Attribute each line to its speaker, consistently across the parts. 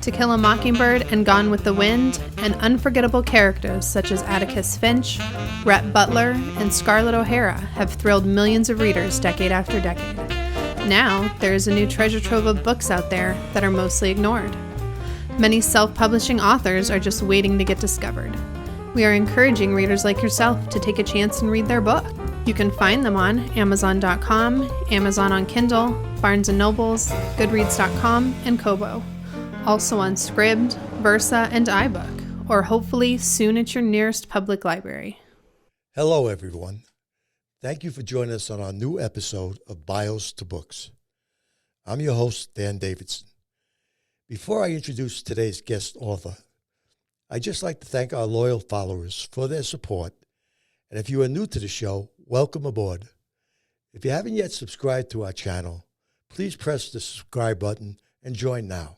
Speaker 1: To Kill a Mockingbird and Gone with the Wind, and unforgettable characters such as Atticus Finch, Rhett Butler, and Scarlett O'Hara have thrilled millions of readers decade after decade. Now, there is a new treasure trove of books out there that are mostly ignored. Many self-publishing authors are just waiting to get discovered. We are encouraging readers like yourself to take a chance and read their book. You can find them on Amazon.com, Amazon on Kindle, Barnes & Nobles, Goodreads.com, and Kobo. Also on Scribd, Versa, and iBook, or hopefully soon at your nearest public library.
Speaker 2: Hello, everyone. Thank you for joining us on our new episode of Bios to Books. I'm your host, Dan Davidson. Before I introduce today's guest author, I'd just like to thank our loyal followers for their support. And if you are new to the show, welcome aboard. If you haven't yet subscribed to our channel, please press the subscribe button and join now.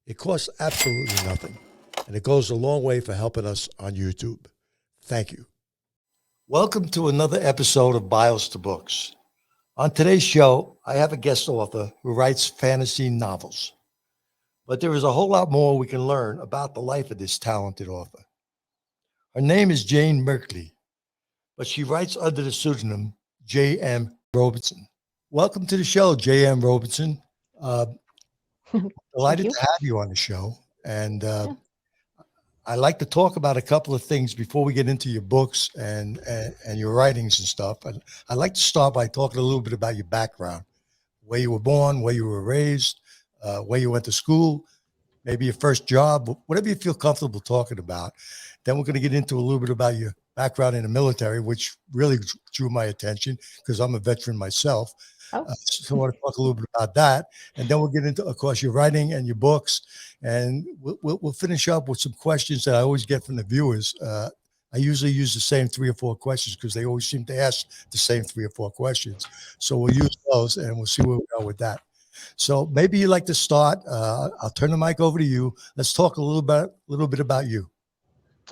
Speaker 2: It costs absolutely nothing, and it goes a long way for helping us on YouTube. Thank you. Welcome to another episode of Bios to Books. On today's show, I have a guest author who writes fantasy novels. But there is a whole lot more we can learn about the life of this talented author. Her name is Jane Merkley, but she writes under the pseudonym J.M. Robison. Welcome to the show, J.M. Robison. Delighted to have you on the show. And I like to talk about a couple of things before we get into your books and your writings and stuff. I'd like to start by talking a little bit about your background, where you were born, where you were raised, where you went to school, maybe your first job, whatever you feel comfortable talking about. Then we're going to get into a little bit about your background in the military, which really drew my attention because I'm a veteran myself. So I want to talk a little bit about that. And then we'll get into, of course, your writing and your books. And we'll finish up with some questions that I always get from the viewers. I usually use the same 3 or 4 questions because they always seem to ask the same 3 or 4 questions. So we'll use those and we'll see where we go with that. So maybe you'd like to start. I'll turn the mic over to you. Let's talk a little bit about you.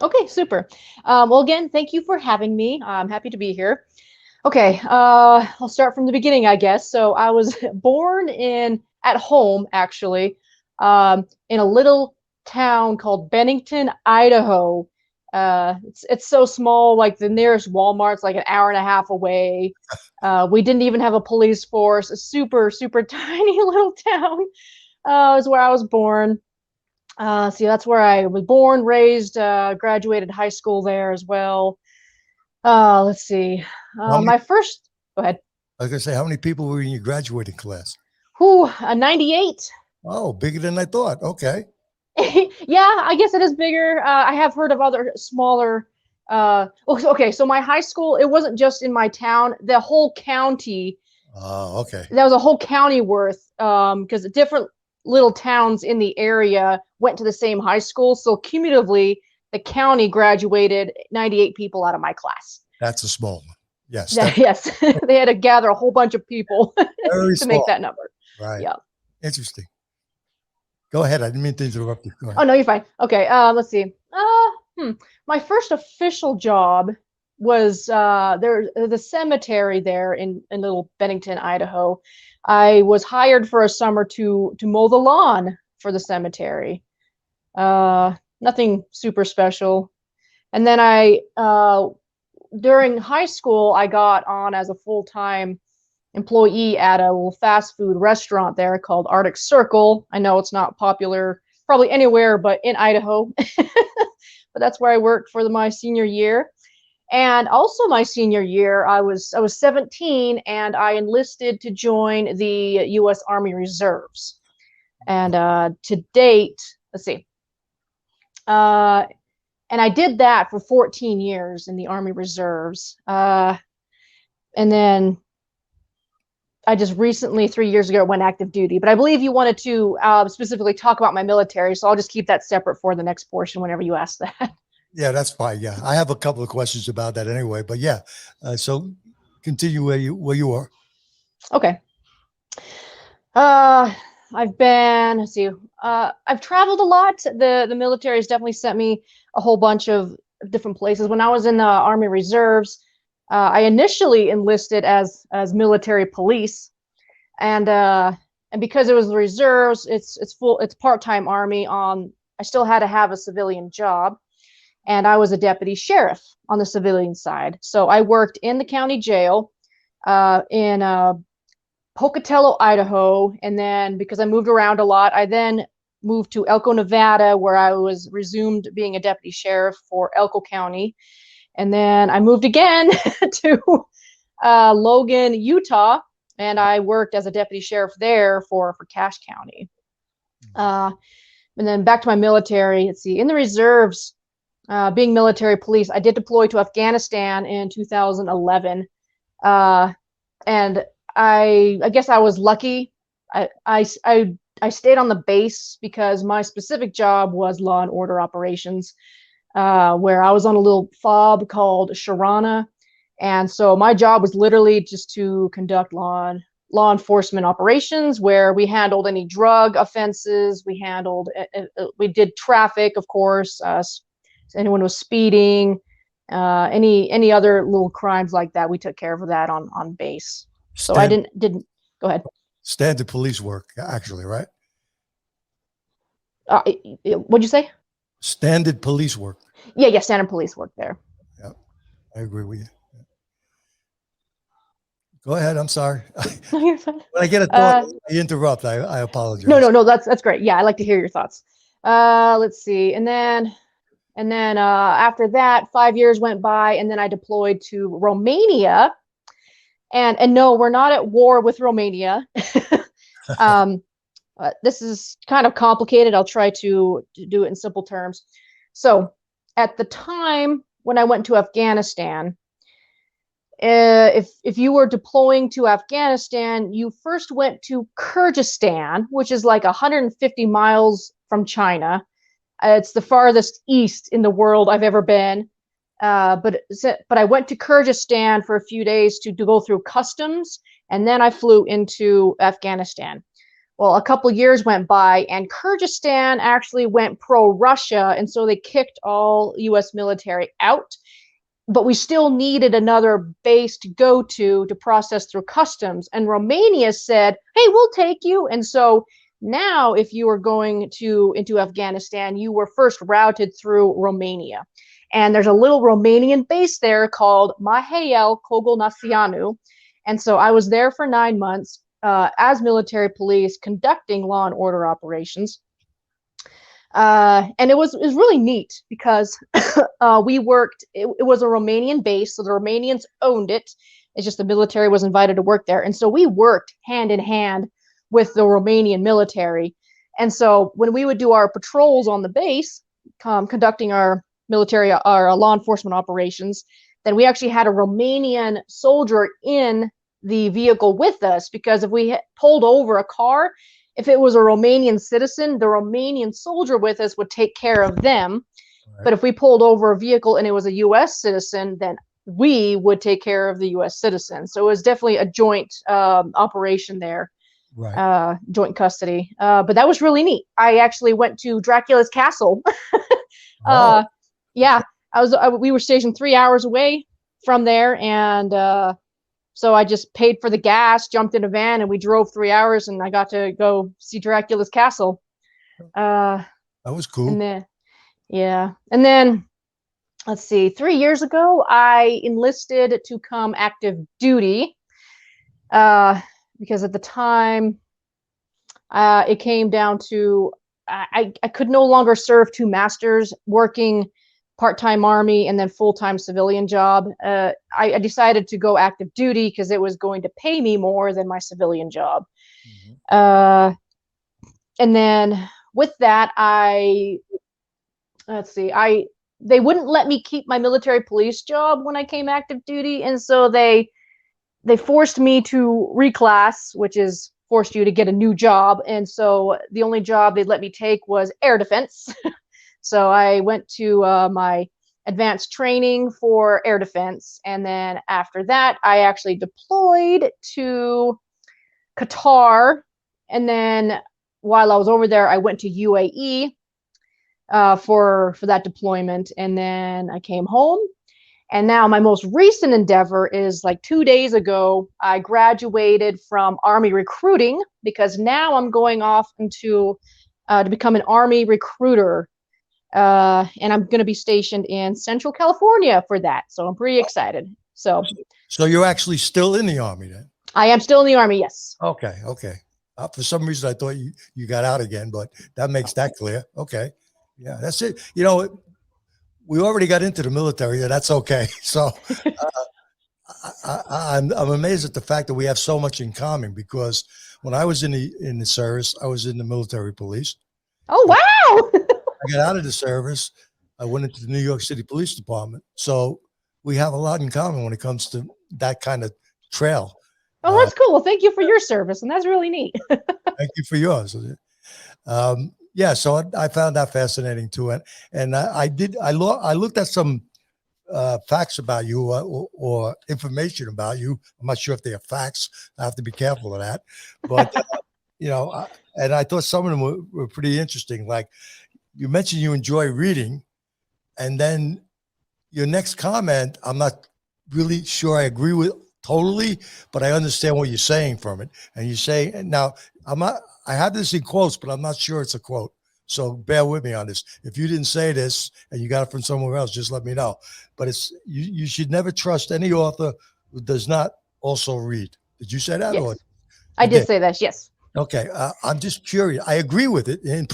Speaker 3: Okay, super. Well, again, thank you for having me. I'm happy to be here. Okay, I'll start from the beginning, I guess. So I was born at home, actually, in a little town called Bennington, Idaho. It's so small, like the nearest Walmart's like an hour and a half away. We didn't even have a police force. A super, super tiny little town is where I was born. So that's where I was born, raised, graduated high school there as well. Let's see. Go ahead.
Speaker 2: I was going to say, how many people were in your graduating class?
Speaker 3: 98.
Speaker 2: Oh, bigger than I thought. Okay.
Speaker 3: Yeah, I guess it is bigger. I have heard of other smaller. Okay, so my high school, it wasn't just in my town, the whole county.
Speaker 2: Okay.
Speaker 3: That was a whole county worth, because different little towns in the area went to the same high school. So cumulatively, the county graduated 98 people out of my class.
Speaker 2: That's a small one. Yes.
Speaker 3: Yes. They had to gather a whole bunch of people to make that number.
Speaker 2: Right.
Speaker 3: Yeah.
Speaker 2: Interesting. Go ahead. I didn't mean to interrupt you. Go ahead.
Speaker 3: Oh, no, you're fine. Okay. Let's see. My first official job was the cemetery there in little Bennington, Idaho. I was hired for a summer to mow the lawn for the cemetery. Nothing super special. And then during high school, I got on as a full-time employee at a little fast food restaurant there called Arctic Circle. I know it's not popular probably anywhere but in Idaho, but that's where I worked for my senior year. And also my senior year, I was 17 and I enlisted to join the U.S. Army Reserves. And to date, let's see. And I did that for 14 years in the Army Reserves. And then I just recently, 3 years ago, went active duty. But I believe you wanted to specifically talk about my military, so I'll just keep that separate for the next portion whenever you ask that.
Speaker 2: Yeah, that's fine. Yeah, I have a couple of questions about that anyway. But yeah, so continue where you are.
Speaker 3: Okay. I've been, let's see, I've traveled a lot. The military has definitely sent me a whole bunch of different places. When I was in the Army Reserves, I initially enlisted as military police. And And because it was the reserves, it's part-time Army. I still had to have a civilian job, and I was a deputy sheriff on the civilian side. So I worked in the county jail in Pocatello, Idaho, and then because I moved around a lot, I then moved to Elko, Nevada, where I was resumed being a deputy sheriff for Elko County. And then I moved again to Logan, Utah, and I worked as a deputy sheriff there for Cache County. And then back to my military. Let's see, in the reserves, being military police, I did deploy to Afghanistan in 2011. And I guess I was lucky. I stayed on the base because my specific job was law and order operations, where I was on a little FOB called Sharana. And so my job was literally just to conduct law enforcement operations, where we handled any drug offenses. We did traffic, of course. Anyone was speeding, any other little crimes like that, we took care of that on base. So I didn't go ahead.
Speaker 2: Standard police work, actually, right?
Speaker 3: What'd you say?
Speaker 2: Standard police work.
Speaker 3: Yeah, standard police work there.
Speaker 2: Yeah, I agree with you. Go ahead. I'm sorry.
Speaker 3: You're fine.
Speaker 2: When I get a thought, I interrupt. I apologize.
Speaker 3: No, that's great. Yeah, I like to hear your thoughts. Let's see, and then after that, 5 years went by, and then I deployed to Romania. And no, we're not at war with Romania. This is kind of complicated. I'll try to do it in simple terms. So at the time when I went to Afghanistan, if you were deploying to Afghanistan, you first went to Kyrgyzstan, which is like 150 miles from China. It's the farthest east in the world I've ever been. But I went to Kyrgyzstan for a few days to go through customs, and then I flew into Afghanistan. Well, a couple years went by, and Kyrgyzstan actually went pro-Russia, and so they kicked all U.S. military out. But we still needed another base to go to process through customs. And Romania said, hey, we'll take you. And so now if you were going into Afghanistan, you were first routed through Romania. And there's a little Romanian base there called Mihail Kogolnasianu. And so I was there for 9 months as military police conducting law and order operations. And it was really neat because we worked, it was a Romanian base, so the Romanians owned it. It's just the military was invited to work there. And so we worked hand in hand with the Romanian military. And so when we would do our patrols on the base, conducting our law enforcement operations, then we actually had a Romanian soldier in the vehicle with us, because if we pulled over a car, if it was a Romanian citizen, the Romanian soldier with us would take care of them. Right. But if we pulled over a vehicle and it was a U.S. citizen, then we would take care of the U.S. citizen. So it was definitely a joint operation there, right. Joint custody. But that was really neat. I actually went to Dracula's castle. Oh. Yeah, we were stationed 3 hours away from there, and so I just paid for the gas, jumped in a van, and we drove 3 hours, and I got to go see Dracula's castle.
Speaker 2: That was cool.
Speaker 3: And then let's see, 3 years ago, I enlisted to come active duty because at the time it came down to I could no longer serve two masters, working part-time Army and then full-time civilian job. I decided to go active duty because it was going to pay me more than my civilian job. Mm-hmm. And then with that, they wouldn't let me keep my military police job when I came active duty, and so they forced me to reclass, which is forced you to get a new job. And so the only job they'd let me take was air defense. So I went to my advanced training for air defense. And then after that, I actually deployed to Qatar. And then while I was over there, I went to UAE for that deployment. And then I came home. And now my most recent endeavor is like 2 days ago, I graduated from Army recruiting because now I'm going off into to become an Army recruiter. And I'm going to be stationed in Central California for that. So I'm pretty excited. So
Speaker 2: you're actually still in the Army then?
Speaker 3: I am still in the Army, yes.
Speaker 2: Okay. For some reason, I thought you got out again, but that makes that clear. Okay. Yeah, that's it. We already got into the military, and that's okay. So I'm amazed at the fact that we have so much in common, because when I was in the service, I was in the military police.
Speaker 3: Oh, wow.
Speaker 2: I got out of the service. I went into the New York City Police Department. So we have a lot in common when it comes to that kind of trail.
Speaker 3: Oh, that's cool. Well, thank you for your service, and that's really neat.
Speaker 2: Thank you for yours. Yeah, so I found that fascinating too, and I looked at some facts about you, or information about you. I'm not sure if they are facts. I have to be careful of that, but and I thought some of them were pretty interesting. Like, you mentioned you enjoy reading, and then your next comment, I'm not really sure I agree with totally, but I understand what you're saying from it. And you say, now I have this in quotes, but I'm not sure it's a quote. So bear with me on this. If you didn't say this and you got it from somewhere else, just let me know. But it's you should never trust any author who does not also read. Did you say that?
Speaker 3: Yes.
Speaker 2: Or
Speaker 3: I did say that, yes.
Speaker 2: Okay, I'm just curious. I agree with it in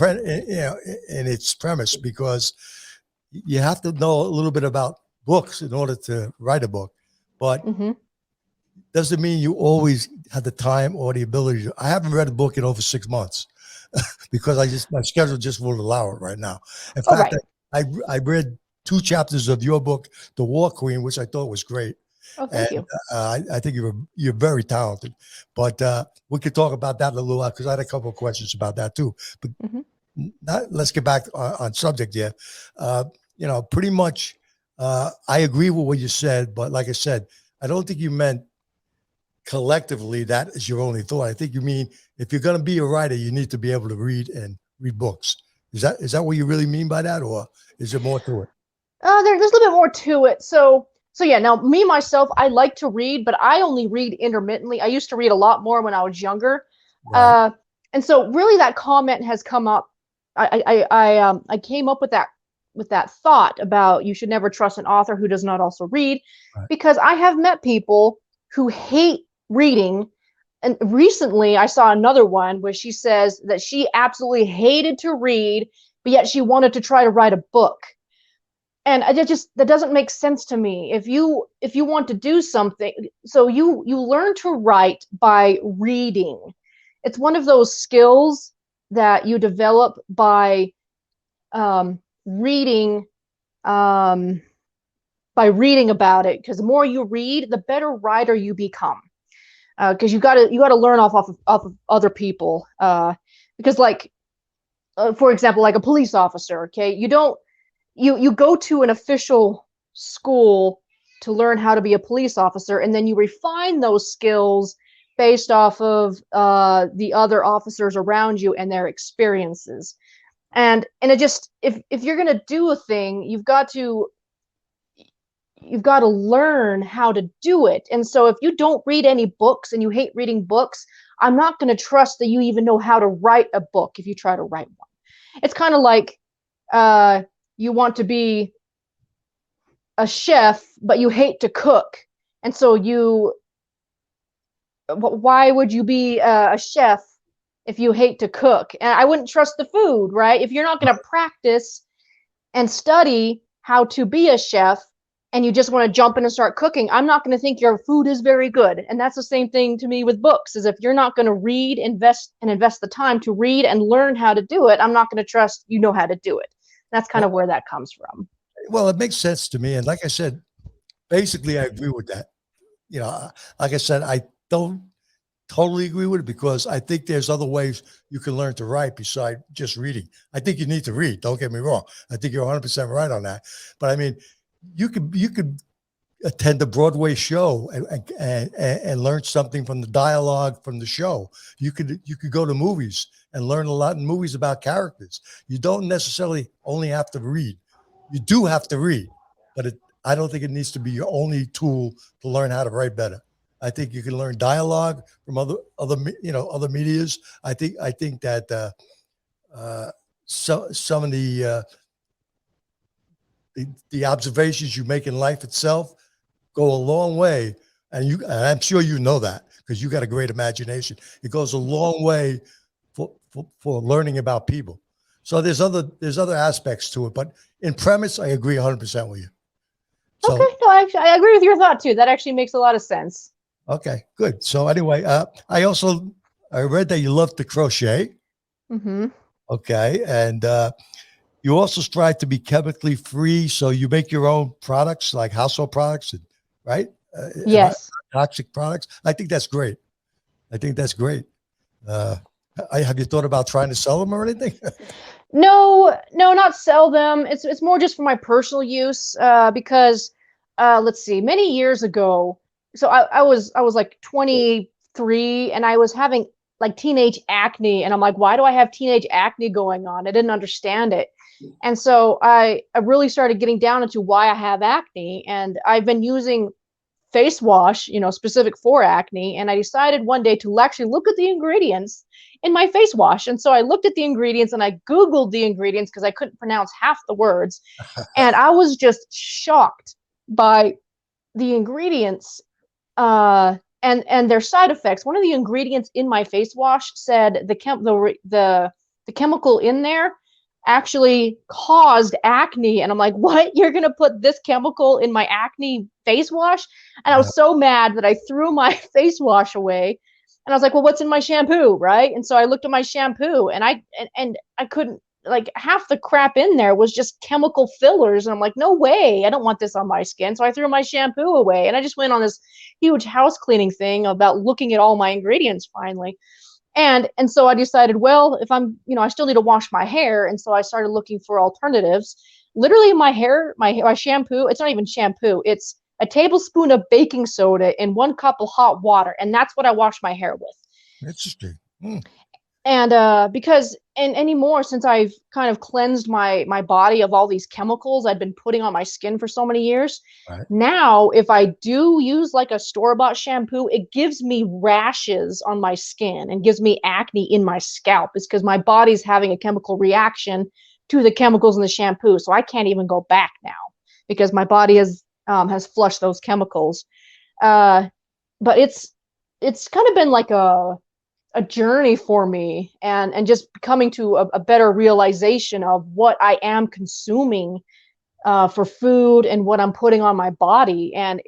Speaker 2: its premise, because you have to know a little bit about books in order to write a book, but doesn't mean you always have the time or the ability to. I haven't read a book in over 6 months because my schedule just won't allow it right now. In fact, I read 2 chapters of your book, The War Queen, which I thought was great.
Speaker 3: Oh, thank you.
Speaker 2: I think you're very talented, but we could talk about that in a little while, because I had a couple of questions about that too. But let's get back on subject here. Pretty much, I agree with what you said, but like I said, I don't think you meant collectively that is your only thought. I think you mean if you're going to be a writer, you need to be able to read books. Is that what you really mean by that, or is there more to it?
Speaker 3: There's a little bit more to it. So yeah, now me myself, I like to read, but I only read intermittently. I used to read a lot more when I was younger. Right. And so really that comment has come up. I came up with that thought about you should never trust an author who does not also read, right, because I have met people who hate reading. And recently I saw another one where she says that she absolutely hated to read, but yet she wanted to try to write a book. And that doesn't make sense to me. If you want to do something, so you learn to write by reading. It's one of those skills that you develop by reading about it. Because the more you read, the better writer you become. Because you got to learn off of other people. Because for example, like a police officer. Okay, you go to an official school to learn how to be a police officer, and then you refine those skills based off of the other officers around you and their experiences. And it just, if you're going to do a thing, you've got to learn how to do it. And so if you don't read any books and you hate reading books, I'm not going to trust that you even know how to write a book if you try to write one. It's kind of like you want to be a chef, but you hate to cook. And so why would you be a chef if you hate to cook? And I wouldn't trust the food, right? If you're not going to practice and study how to be a chef, and you just want to jump in and start cooking, I'm not going to think your food is very good. And that's the same thing to me with books, is if you're not going to read, invest the time to read and learn how to do it, I'm not going to trust you know how to do it. That's kind of where that comes from.
Speaker 2: Well, it makes sense to me. And like I said, basically I agree with that. Like I said, I don't totally agree with it, because I think there's other ways you can learn to write besides just reading. I think you need to read. Don't get me wrong. I think you're 100% right on that. But I mean, you could attend a Broadway show and learn something from the dialogue from the show. You could go to movies and learn a lot in movies about characters. You don't necessarily only have to read. You do have to read, but I don't think it needs to be your only tool to learn how to write better. I think you can learn dialogue from other medias. I think that some of the observations you make in life itself go a long way, and I'm sure you know that because you got a great imagination. It goes a long way for learning about people. So there's other aspects to it, but in premise, I agree 100% with you. So,
Speaker 3: okay, no, I agree with your thought too. That actually makes a lot of sense.
Speaker 2: Okay, good. So anyway, I read that you love to crochet.
Speaker 3: Mm-hmm.
Speaker 2: Okay, and you also strive to be chemically free, so you make your own products like household products, right?
Speaker 3: Yes.
Speaker 2: Toxic products. I think that's great. Have you thought about trying to sell them or anything?
Speaker 3: No, not sell them. It's more just for my personal use. Because let's see, many years ago, so I was like 23 and I was having like teenage acne, and I'm like, why do I have teenage acne going on? I didn't understand it. And so I really started getting down into why I have acne, and I've been using face wash, specific for acne. And I decided one day to actually look at the ingredients in my face wash. And so I looked at the ingredients and I Googled the ingredients because I couldn't pronounce half the words. And I was just shocked by the ingredients and their side effects. One of the ingredients in my face wash said the chemical in there actually caused acne. And I'm like, what? You're going to put this chemical in my acne face wash? And I was so mad that I threw my face wash away. And I was like, well, what's in my shampoo? Right. And so I looked at my shampoo and I couldn't, like, half the crap in there was just chemical fillers. And I'm like, no way. I don't want this on my skin. So I threw my shampoo away, and I just went on this huge house cleaning thing about looking at all my ingredients finally. And so I decided, well, if I'm, I still need to wash my hair. And so I started looking for alternatives. Literally my hair, my shampoo, it's not even shampoo. It's a tablespoon of baking soda in 1 cup of hot water. And that's what I wash my hair with.
Speaker 2: Interesting.
Speaker 3: And because anymore, since I've kind of cleansed my body of all these chemicals I'd been putting on my skin for so many years,
Speaker 2: right.
Speaker 3: Now if I do use like a store-bought shampoo, it gives me rashes on my skin and gives me acne in my scalp. It's because my body's having a chemical reaction to the chemicals in the shampoo. So I can't even go back now because my body has flushed those chemicals. But it's kind of been like a journey for me, and just coming to a better realization of what I am consuming for food and what I'm putting on my body. And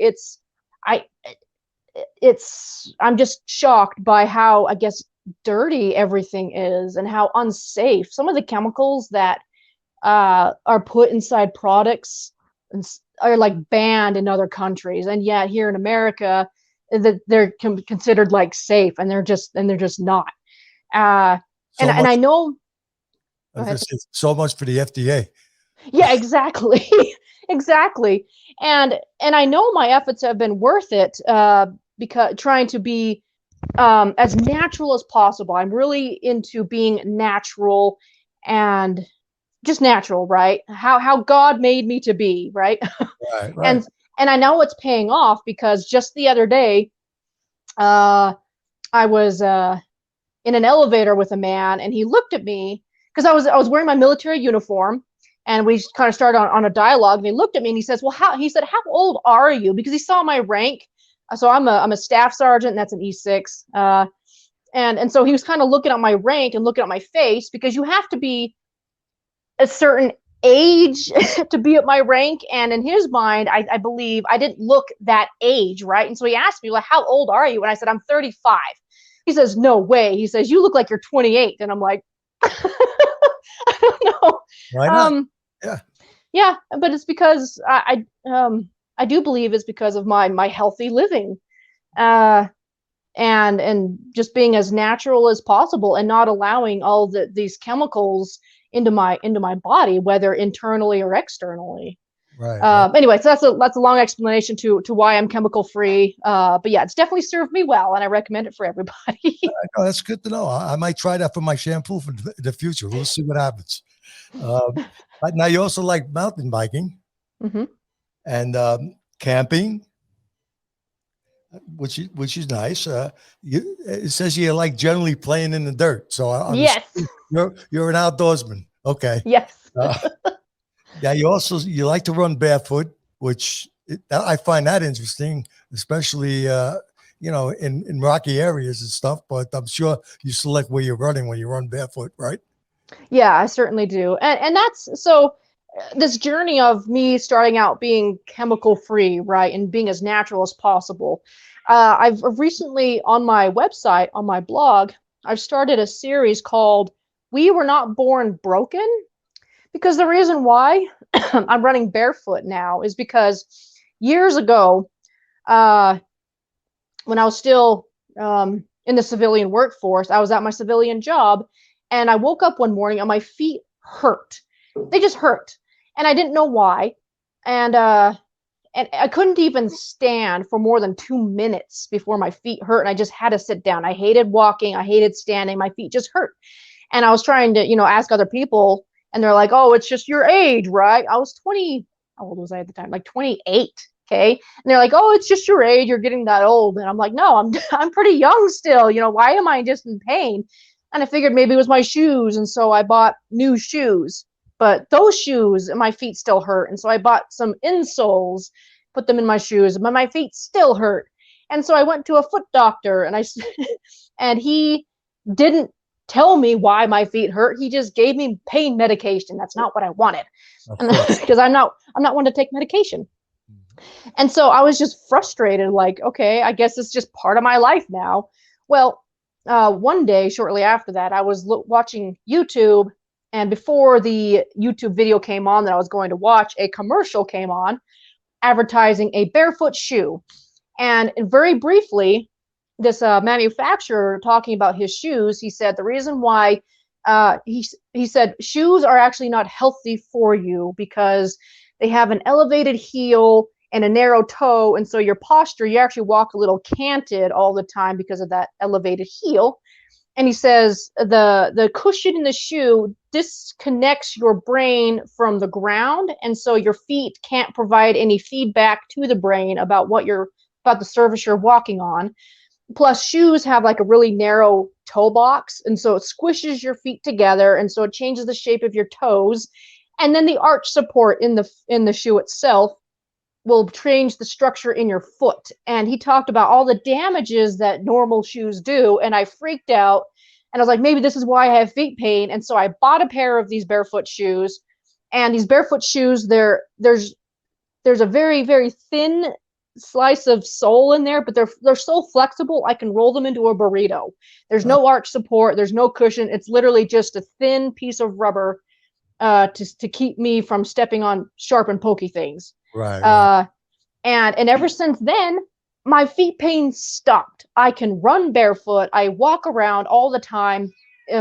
Speaker 3: I'm just shocked by how, I guess, dirty everything is and how unsafe some of the chemicals that are put inside products are like banned in other countries, and yet here in America that they're considered like safe, and they're just not. And I know.
Speaker 2: So much for the FDA.
Speaker 3: Yeah, exactly, exactly. And I know my efforts have been worth it, because trying to be as natural as possible. I'm really into being natural and just natural, right? How God made me to be, right?
Speaker 2: Right.
Speaker 3: And I know it's paying off, because just the other day, I was in an elevator with a man, and he looked at me because I was wearing my military uniform, and we kind of started on a dialogue. And he looked at me and he says, "Well, he said, how old are you?" Because he saw my rank. So I'm a staff sergeant, and that's an E6. And so he was kind of looking at my rank and looking at my face, because you have to be a certain age to be at my rank. And in his mind, I believe I didn't look that age, right? And so he asked me, well, how old are you? And I said, I'm 35. He says, no way. He says, you look like you're 28. And I'm like, I don't know.
Speaker 2: Why not?
Speaker 3: Yeah, but it's because I do believe it's because of my healthy living, and just being as natural as possible, and not allowing all these chemicals into my body, whether internally or externally.
Speaker 2: Right.
Speaker 3: Anyway, so that's a long explanation to why I'm chemical free. But yeah, it's definitely served me well, and I recommend it for everybody.
Speaker 2: Oh, that's good to know. I might try that for my shampoo for the future. We'll see what happens. Now you also like mountain biking.
Speaker 3: Mm-hmm.
Speaker 2: and camping, which is nice. It says you like generally playing in the dirt, so I'm
Speaker 3: Yes.
Speaker 2: you're an outdoorsman. Okay.
Speaker 3: Yes.
Speaker 2: Yeah, you like to run barefoot, which I find that interesting, especially in rocky areas and stuff. But I'm sure you select where you're running when you run barefoot, right?
Speaker 3: Yeah, I certainly do. And that's so this journey of me starting out being chemical free, right, and being as natural as possible. I've recently on my website, on my blog, I've started a series called "We Were Not Born Broken," because the reason why I'm running barefoot now is because years ago, uh, when I was still in the civilian workforce, I was at my civilian job, and I woke up one morning and my feet hurt. They just hurt, and I didn't know why. And I couldn't even stand for more than 2 minutes before my feet hurt, and I just had to sit down. I hated walking, I hated standing. My feet just hurt, and I was trying to, ask other people, and they're like, "Oh, it's just your age, right?" I was 20. How old was I at the time? Like 28. Okay. And they're like, "Oh, it's just your age. You're getting that old." And I'm like, "No, I'm pretty young still. Why am I just in pain?" And I figured maybe it was my shoes, and so I bought new shoes. But those shoes, my feet still hurt, and so I bought some insoles, put them in my shoes, but my feet still hurt. And so I went to a foot doctor, and and he didn't tell me why my feet hurt. He just gave me pain medication. That's not what I wanted, because I'm not one to take medication. And so I was just frustrated, like, okay, I guess it's just part of my life now. Well, one day, shortly after that, I was watching YouTube, and before the YouTube video came on that I was going to watch, a commercial came on advertising a barefoot shoe. And very briefly, this manufacturer talking about his shoes, he said the reason why he said shoes are actually not healthy for you because they have an elevated heel and a narrow toe, and so your posture, you actually walk a little canted all the time because of that elevated heel. And he says the cushion in the shoe disconnects your brain from the ground, and so your feet can't provide any feedback to the brain about the surface you're walking on. Plus, shoes have like a really narrow toe box, and so it squishes your feet together, and so it changes the shape of your toes. And then the arch support in the shoe itself will change the structure in your foot. And he talked about all the damages that normal shoes do, and I freaked out, and I was like, maybe this is why I have feet pain. And so I bought a pair of these barefoot shoes. And these barefoot shoes, there's a very, very thin slice of sole in there, but they're so flexible I can roll them into a burrito. There's no arch support, there's no cushion. It's literally just a thin piece of rubber to keep me from stepping on sharp and pokey things.
Speaker 2: Right.
Speaker 3: And ever since then, my feet pain stopped. I can run barefoot. I walk around all the time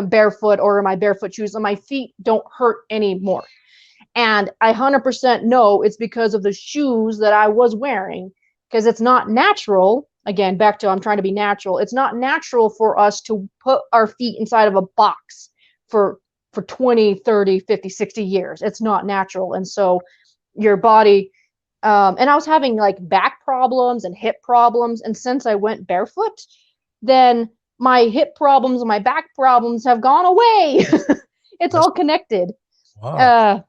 Speaker 3: barefoot or in my barefoot shoes, and my feet don't hurt anymore. And I 100% know it's because of the shoes that I was wearing, because it's not natural. Again, back to I'm trying to be natural. It's not natural for us to put our feet inside of a box for 20, 30, 50, 60 years. It's not natural. And so your body, and I was having like back problems and hip problems. And since I went barefoot, then my hip problems and my back problems have gone away. It's all connected.
Speaker 2: Wow.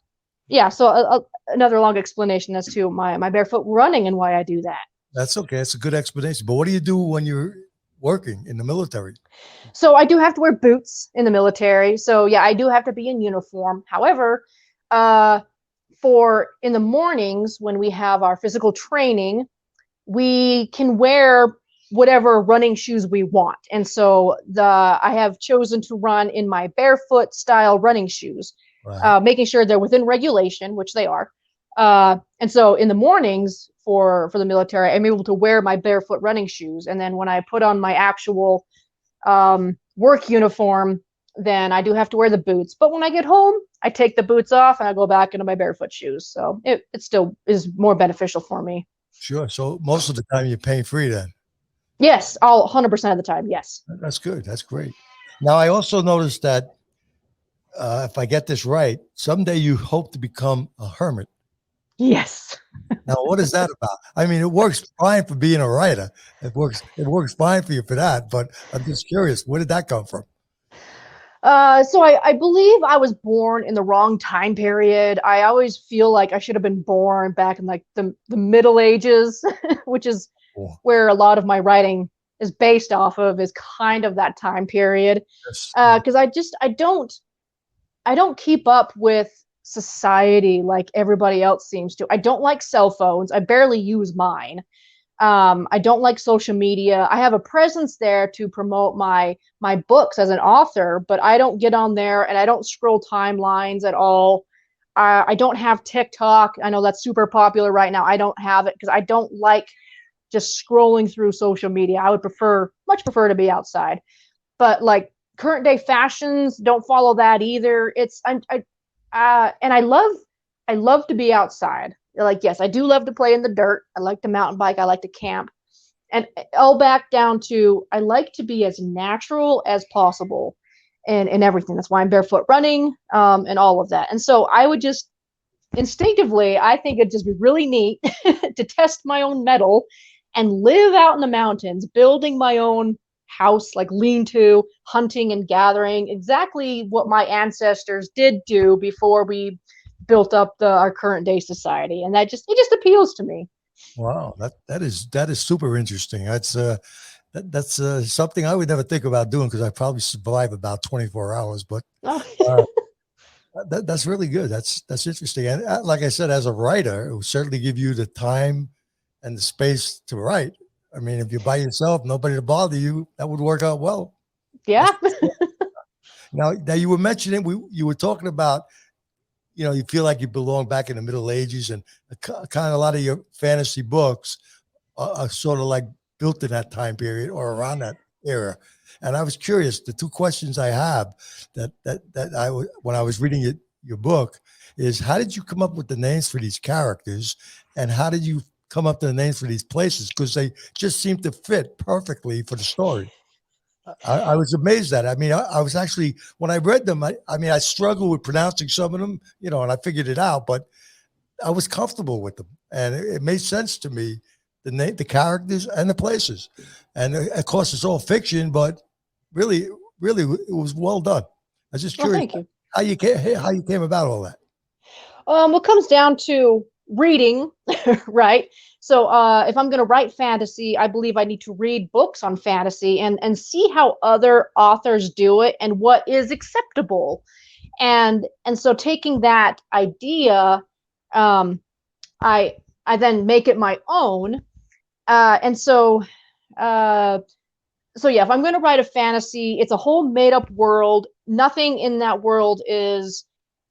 Speaker 3: Yeah. So another long explanation as to my barefoot running and why I do that.
Speaker 2: That's okay. It's a good explanation. But what do you do when you're working in the military?
Speaker 3: So I do have to wear boots in the military. So yeah, I do have to be in uniform. However, for in the mornings when we have our physical training, we can wear whatever running shoes we want. And so I have chosen to run in my barefoot style running shoes, right. Making sure they're within regulation, which they are. And so in the mornings for the military, I'm able to wear my barefoot running shoes. And then when I put on my actual work uniform, then I do have to wear the boots. But when I get home, I take the boots off and I go back into my barefoot shoes. So it still is more beneficial for me.
Speaker 2: Sure. So most of the time you're pain free then?
Speaker 3: Yes, all 100% of the time. Yes.
Speaker 2: That's good. That's great. Now, I also noticed that if I get this right, someday you hope to become a hermit.
Speaker 3: Yes.
Speaker 2: Now, what is that about? I mean, it works fine for being a writer. It works fine for you for that. But I'm just curious, where did that come from?
Speaker 3: So I believe I was born in the wrong time period. I always feel like I should have been born back in like the Middle Ages, which is
Speaker 2: Oh,
Speaker 3: where a lot of my writing is based off of, is kind of that time period.
Speaker 2: yes, yeah.
Speaker 3: Because I don't keep up with society like everybody else seems to. I don't like cell phones. I barely use mine. I don't like social media. I have a presence there to promote my books as an author, but I don't get on there and I don't scroll timelines at all. I don't have TikTok. I know that's super popular right now. I don't have it because I don't like just scrolling through social media. I would much prefer to be outside. But like current day fashions, don't follow that either. And I love to be outside. Like, yes, I do love to play in the dirt. I like to mountain bike. I like to camp. And all back down to, I like to be as natural as possible and everything. That's why I'm barefoot running, and all of that. And so I would just instinctively, I think it'd just be really neat to test my own mettle and live out in the mountains, building my own house, like lean to, hunting and gathering, exactly what my ancestors did do before we built up our current day society. And it just appeals to me.
Speaker 2: Wow, that is super interesting. That's something I would never think about doing because I probably survive about 24 hours. But
Speaker 3: Oh,
Speaker 2: uh, that's really good. That's interesting. And like I said, as a writer, it will certainly give you the time and the space to write. I mean, if you're by yourself, nobody to bother you, that would work out well.
Speaker 3: yeah.
Speaker 2: That's now you were mentioning you were talking about, you feel like you belong back in the Middle Ages, and kind of a lot of your fantasy books are sort of like built in that time period or around that era. And I was curious. The two questions I have when I was reading your book is, how did you come up with the names for these characters, and how did you come up with the names for these places? Because they just seem to fit perfectly for the story. I was amazed at it. I mean, I was actually, when I read them, I mean, I struggled with pronouncing some of them, and I figured it out, but I was comfortable with them, and it made sense to me, the characters, and the places. And of course, it's all fiction, but really, really, it was well done. I was just
Speaker 3: Well,
Speaker 2: curious
Speaker 3: thank you.
Speaker 2: how you came about all that.
Speaker 3: What comes down to reading, right? So, if I'm going to write fantasy, I believe I need to read books on fantasy and see how other authors do it and what is acceptable. And so taking that idea, um, I I then make it my own. And uh, so yeah, if I'm going to write a fantasy, it's a whole made up world. Nothing in that world is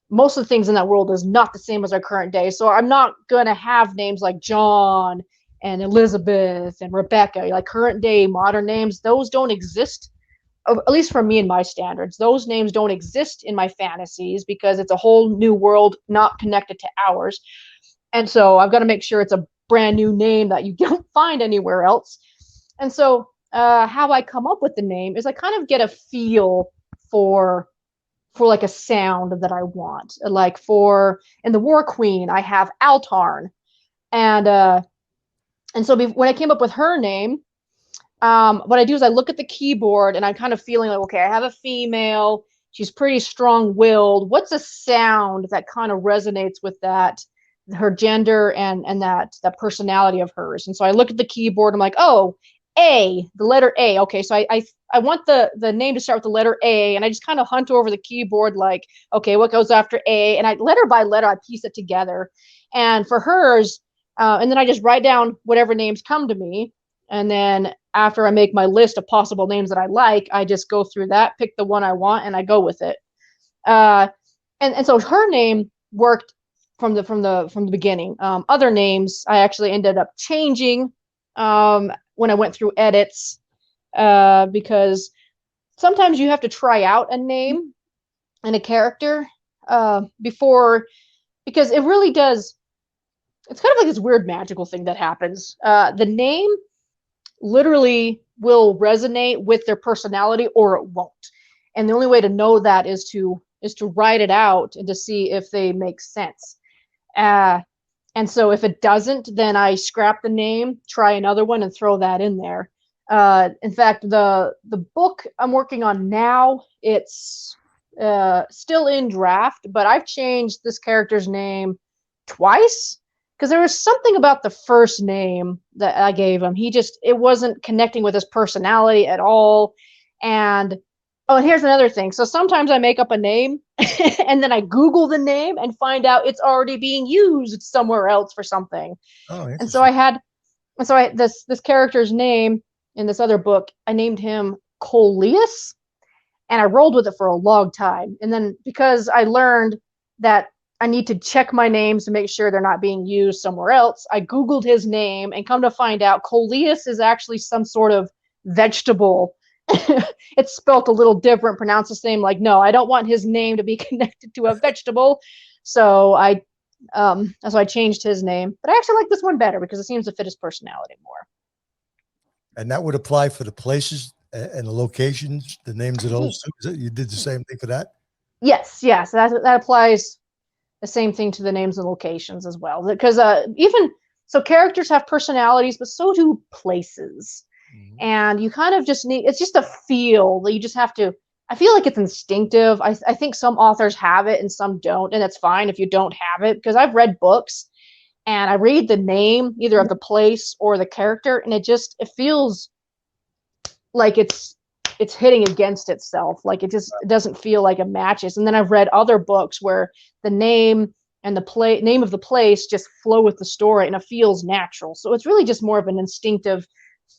Speaker 3: Most of the things in that world is not the same as our current day. So I'm not gonna have names like John and Elizabeth and Rebecca, like current day modern names. Those don't exist, at least for me and my standards. Those names don't exist in my fantasies because it's a whole new world not connected to ours. And so I've got to make sure it's a brand new name that you don't find anywhere else. And so how I come up with the name is I kind of get a feel for like a sound that I want. Like for in the War Queen, I have Altarn, and so when I came up with her name, what I do is I look at the keyboard and I'm kind of feeling like, okay, I have a female. She's pretty strong-willed. What's a sound that kind of resonates with that, her gender and that personality of hers? And so I look at the keyboard. I'm like, oh, the letter A. Okay, so I want the name to start with the letter A, and I just kind of hunt over the keyboard like, okay, what goes after A? And I letter by letter I piece it together. And for hers, and then I just write down whatever names come to me, and then after I make my list of possible names that I like, I just go through that, pick the one I want, and I go with it. Uh, and so her name worked from the beginning. Other names I actually ended up changing when I went through edits, because sometimes you have to try out a name and a character before, because it really does. It's kind of like this weird magical thing that happens. The name literally will resonate with their personality or it won't. And the only way to know that is to write it out and to see if they make sense. Uh, And so if it doesn't, then I scrap the name, try another one, and throw that in there. In fact, the book I'm working on now, it's still in draft, but I've changed this character's name twice because there was something about the first name that I gave him. It wasn't connecting with his personality at all. And oh, and here's another thing. So sometimes I make up a name and then I Google the name and find out it's already being used somewhere else for something.
Speaker 2: Oh,
Speaker 3: And so
Speaker 2: interesting.
Speaker 3: this character's name in this other book, I named him Coleus, and I rolled with it for a long time. And then because I learned that I need to check my names to make sure they're not being used somewhere else, I Googled his name and come to find out Coleus is actually some sort of vegetable. It's spelt a little different, pronounced the same. Like, no, I don't want his name to be connected to a vegetable. So I changed his name. But I actually like this one better because it seems to fit his personality more.
Speaker 2: And that would apply for the places and the locations, the names of those two. You did the same thing for that?
Speaker 3: Yes. That applies the same thing to the names and locations as well. Because even so, characters have personalities, but so do places. Mm-hmm. And you kind of just it's just a feel that you just have to. I feel like it's instinctive. I think some authors have it and some don't, and it's fine if you don't have it, because I've read books and I read the name either of the place or the character, and it feels like it's hitting against itself. Like it doesn't feel like it matches. And then I've read other books where the name and the name of the place just flow with the story and it feels natural. So it's really just more of an instinctive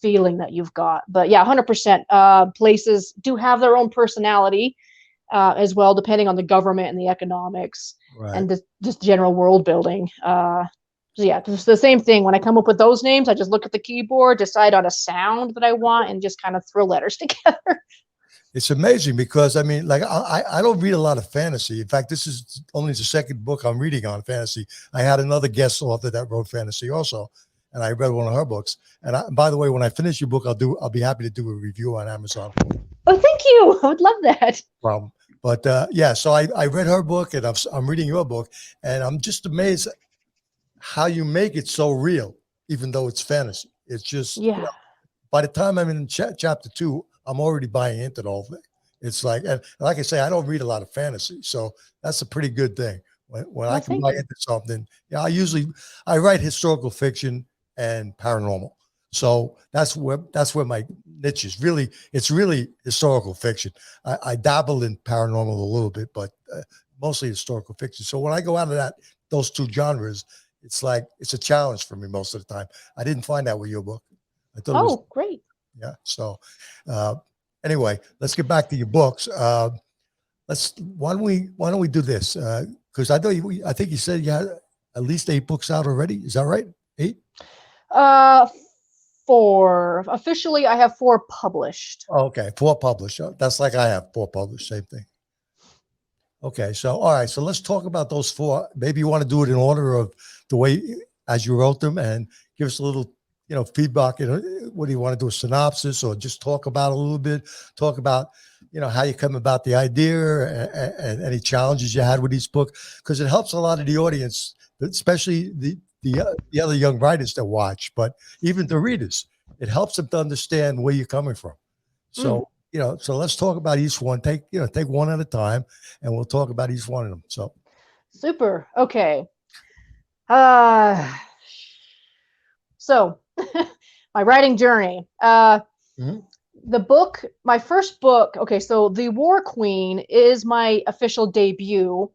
Speaker 3: feeling that you've got. But yeah, 100%. Places do have their own personality as well, depending on the government and the economics, right, and just general world building. So yeah, it's the same thing. When I come up with those names, I just look at the keyboard, decide on a sound that I want, and just kind of throw letters together.
Speaker 2: It's amazing because, I mean, like, I don't read a lot of fantasy. In fact, this is only the second book I'm reading on fantasy. I had another guest author that wrote fantasy also, and I read one of her books. And by the way, when I finish your book, I'll be happy to do a review on Amazon.
Speaker 3: Oh, thank you. I would love that.
Speaker 2: But yeah, so I read her book, and I'm reading your book, and I'm just amazed how you make it so real, even though it's fantasy. It's just,
Speaker 3: yeah.
Speaker 2: By the time I'm in chapter 2, I'm already buying into the whole thing. It's like, and like I say, I don't read a lot of fantasy, so that's a pretty good thing. When I can buy into something, yeah, I write historical fiction and paranormal. So that's where my niche is. Really, it's really historical fiction. I dabble in paranormal a little bit, but mostly historical fiction. So when I go out of those two genres, it's like it's a challenge for me most of the time. I didn't find that with your book. I thought it was
Speaker 3: great.
Speaker 2: Yeah. So anyway, let's get back to your books. Why don't we do this? Because I think you said you had at least 8 books out already. Is that right? 8?
Speaker 3: 4. Officially, I have 4 published.
Speaker 2: Oh, okay, 4 published. That's like I have 4 published. Same thing. Okay, so all right, so let's talk about those 4. Maybe you want to do it in order of the way as you wrote them, and give us a little, feedback. What do you want to do? A synopsis, or just talk about a little bit? Talk about, how you come about the idea and any challenges you had with each book, because it helps a lot of the audience, especially the other young writers that watch, but even the readers. It helps them to understand where you're coming from. So. So let's talk about each one. Take one at a time, and we'll talk about each one of them. So,
Speaker 3: super. Okay. So my writing journey. The book, my first book. Okay, so The War Queen is my official debut,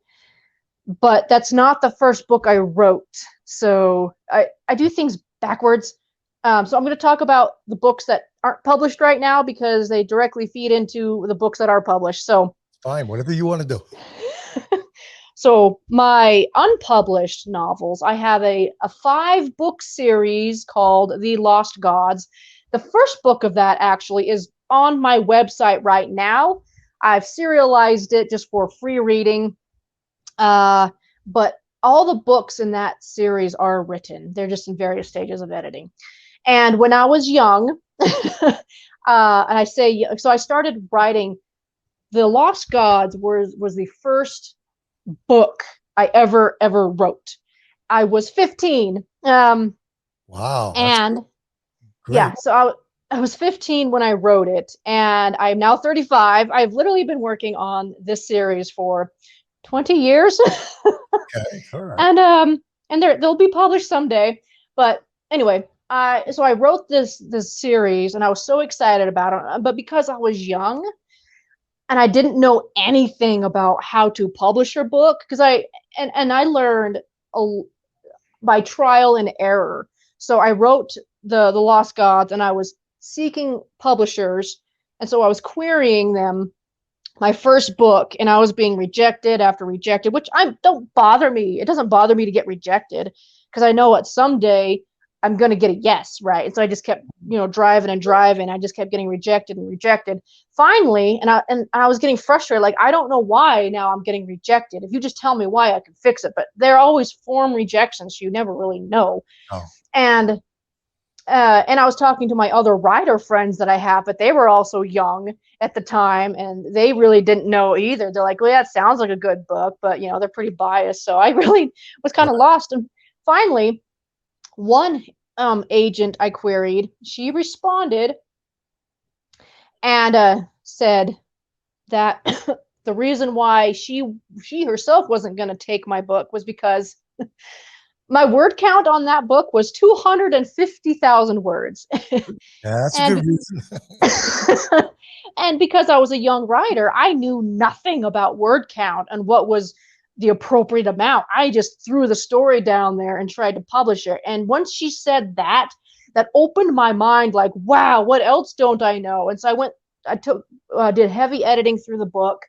Speaker 3: but that's not the first book I wrote. So I do things backwards. So I'm going to talk about the books that aren't published right now because they directly feed into the books that are published. So
Speaker 2: fine, whatever you want to do.
Speaker 3: So my unpublished novels, I have a 5-book series called The Lost Gods. The first book of that actually is on my website right now. I've serialized it just for free reading. But all the books in that series are written. They're just in various stages of editing. And when I was young, and I say, so I started writing. The Lost Gods was the first book I ever wrote. I was 15.
Speaker 2: Wow, that's
Speaker 3: And
Speaker 2: great.
Speaker 3: yeah, so I was 15 when I wrote it, and I'm now 35. I've literally been working on this series for 20 years.
Speaker 2: Okay, all right.
Speaker 3: And they'll be published someday. But anyway, I wrote this series and I was so excited about it, but because I was young and I didn't know anything about how to publish a book, because I learned a, by trial and error. So I wrote the Lost Gods, and I was seeking publishers, and so I was querying them my first book, and I was being rejected after rejected, which I don't bother me. It doesn't bother me to get rejected because I know what someday I'm going to get a yes, right? And so I just kept, driving and driving. I just kept getting rejected and rejected. Finally, and I was getting frustrated. Like, I don't know why now I'm getting rejected. If you just tell me why, I can fix it. But they're always form rejections. So you never really know.
Speaker 2: Oh,
Speaker 3: And and I was talking to my other writer friends that I have, but they were also young at the time, and they really didn't know either. They're like, "Well, yeah, it sounds like a good book," but they're pretty biased. So I really was kind of lost. And finally, one agent I queried, she responded and said that the reason why she herself wasn't going to take my book was because my word count on that book was 250,000 words.
Speaker 2: yeah, that's a
Speaker 3: and
Speaker 2: good reason.
Speaker 3: and because I was a young writer, I knew nothing about word count and what was the appropriate amount. I just threw the story down there and tried to publish it. And once she said that, that opened my mind like, wow, what else don't I know? And so did heavy editing through the book,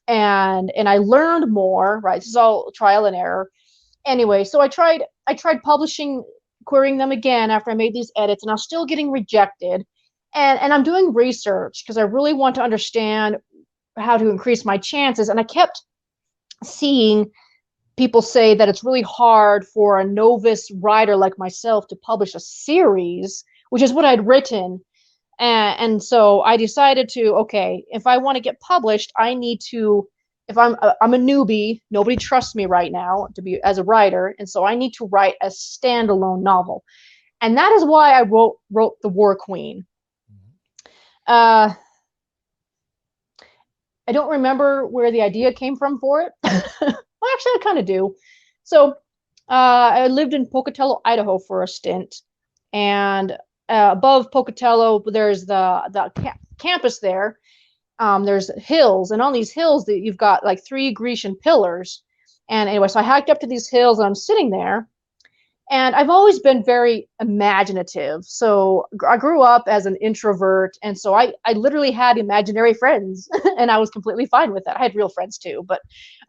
Speaker 3: and I learned more, right? This is all trial and error. Anyway, so I tried publishing, querying them again after I made these edits, and I was still getting rejected. And I'm doing research because I really want to understand how to increase my chances. And I kept seeing people say that it's really hard for a novice writer like myself to publish a series, which is what I'd written. And so I decided to, okay, if I want to get published, I need to, if I'm a newbie, nobody trusts me right now to be as a writer, and so I need to write a standalone novel. And that is why I wrote The War Queen. uh I don't remember where the idea came from for it. Well, actually, I kind of do. So, I lived in Pocatello, Idaho for a stint, and above Pocatello, there's the campus there. There's hills, and on these hills, that you've got like three Grecian pillars. And anyway, so I hiked up to these hills, and I'm sitting there, and I've always been very imaginative. So I grew up as an introvert, and so I literally had imaginary friends, and I was completely fine with that. I had real friends too, but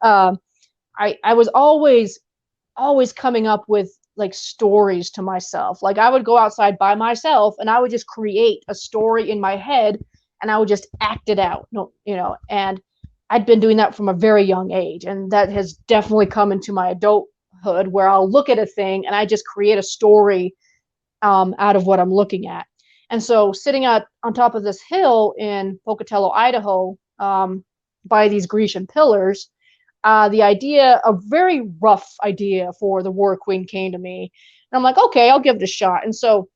Speaker 3: um, I was always coming up with like stories to myself. Like, I would go outside by myself, and I would just create a story in my head, and I would just act it out. No, and I'd been doing that from a very young age, and that has definitely come into my adulthood, where I'll look at a thing and I just create a story out of what I'm looking at. And so, sitting on top of this hill in Pocatello, Idaho, by these Grecian pillars, a very rough idea for the War Queen came to me. And I'm like, okay, I'll give it a shot. And so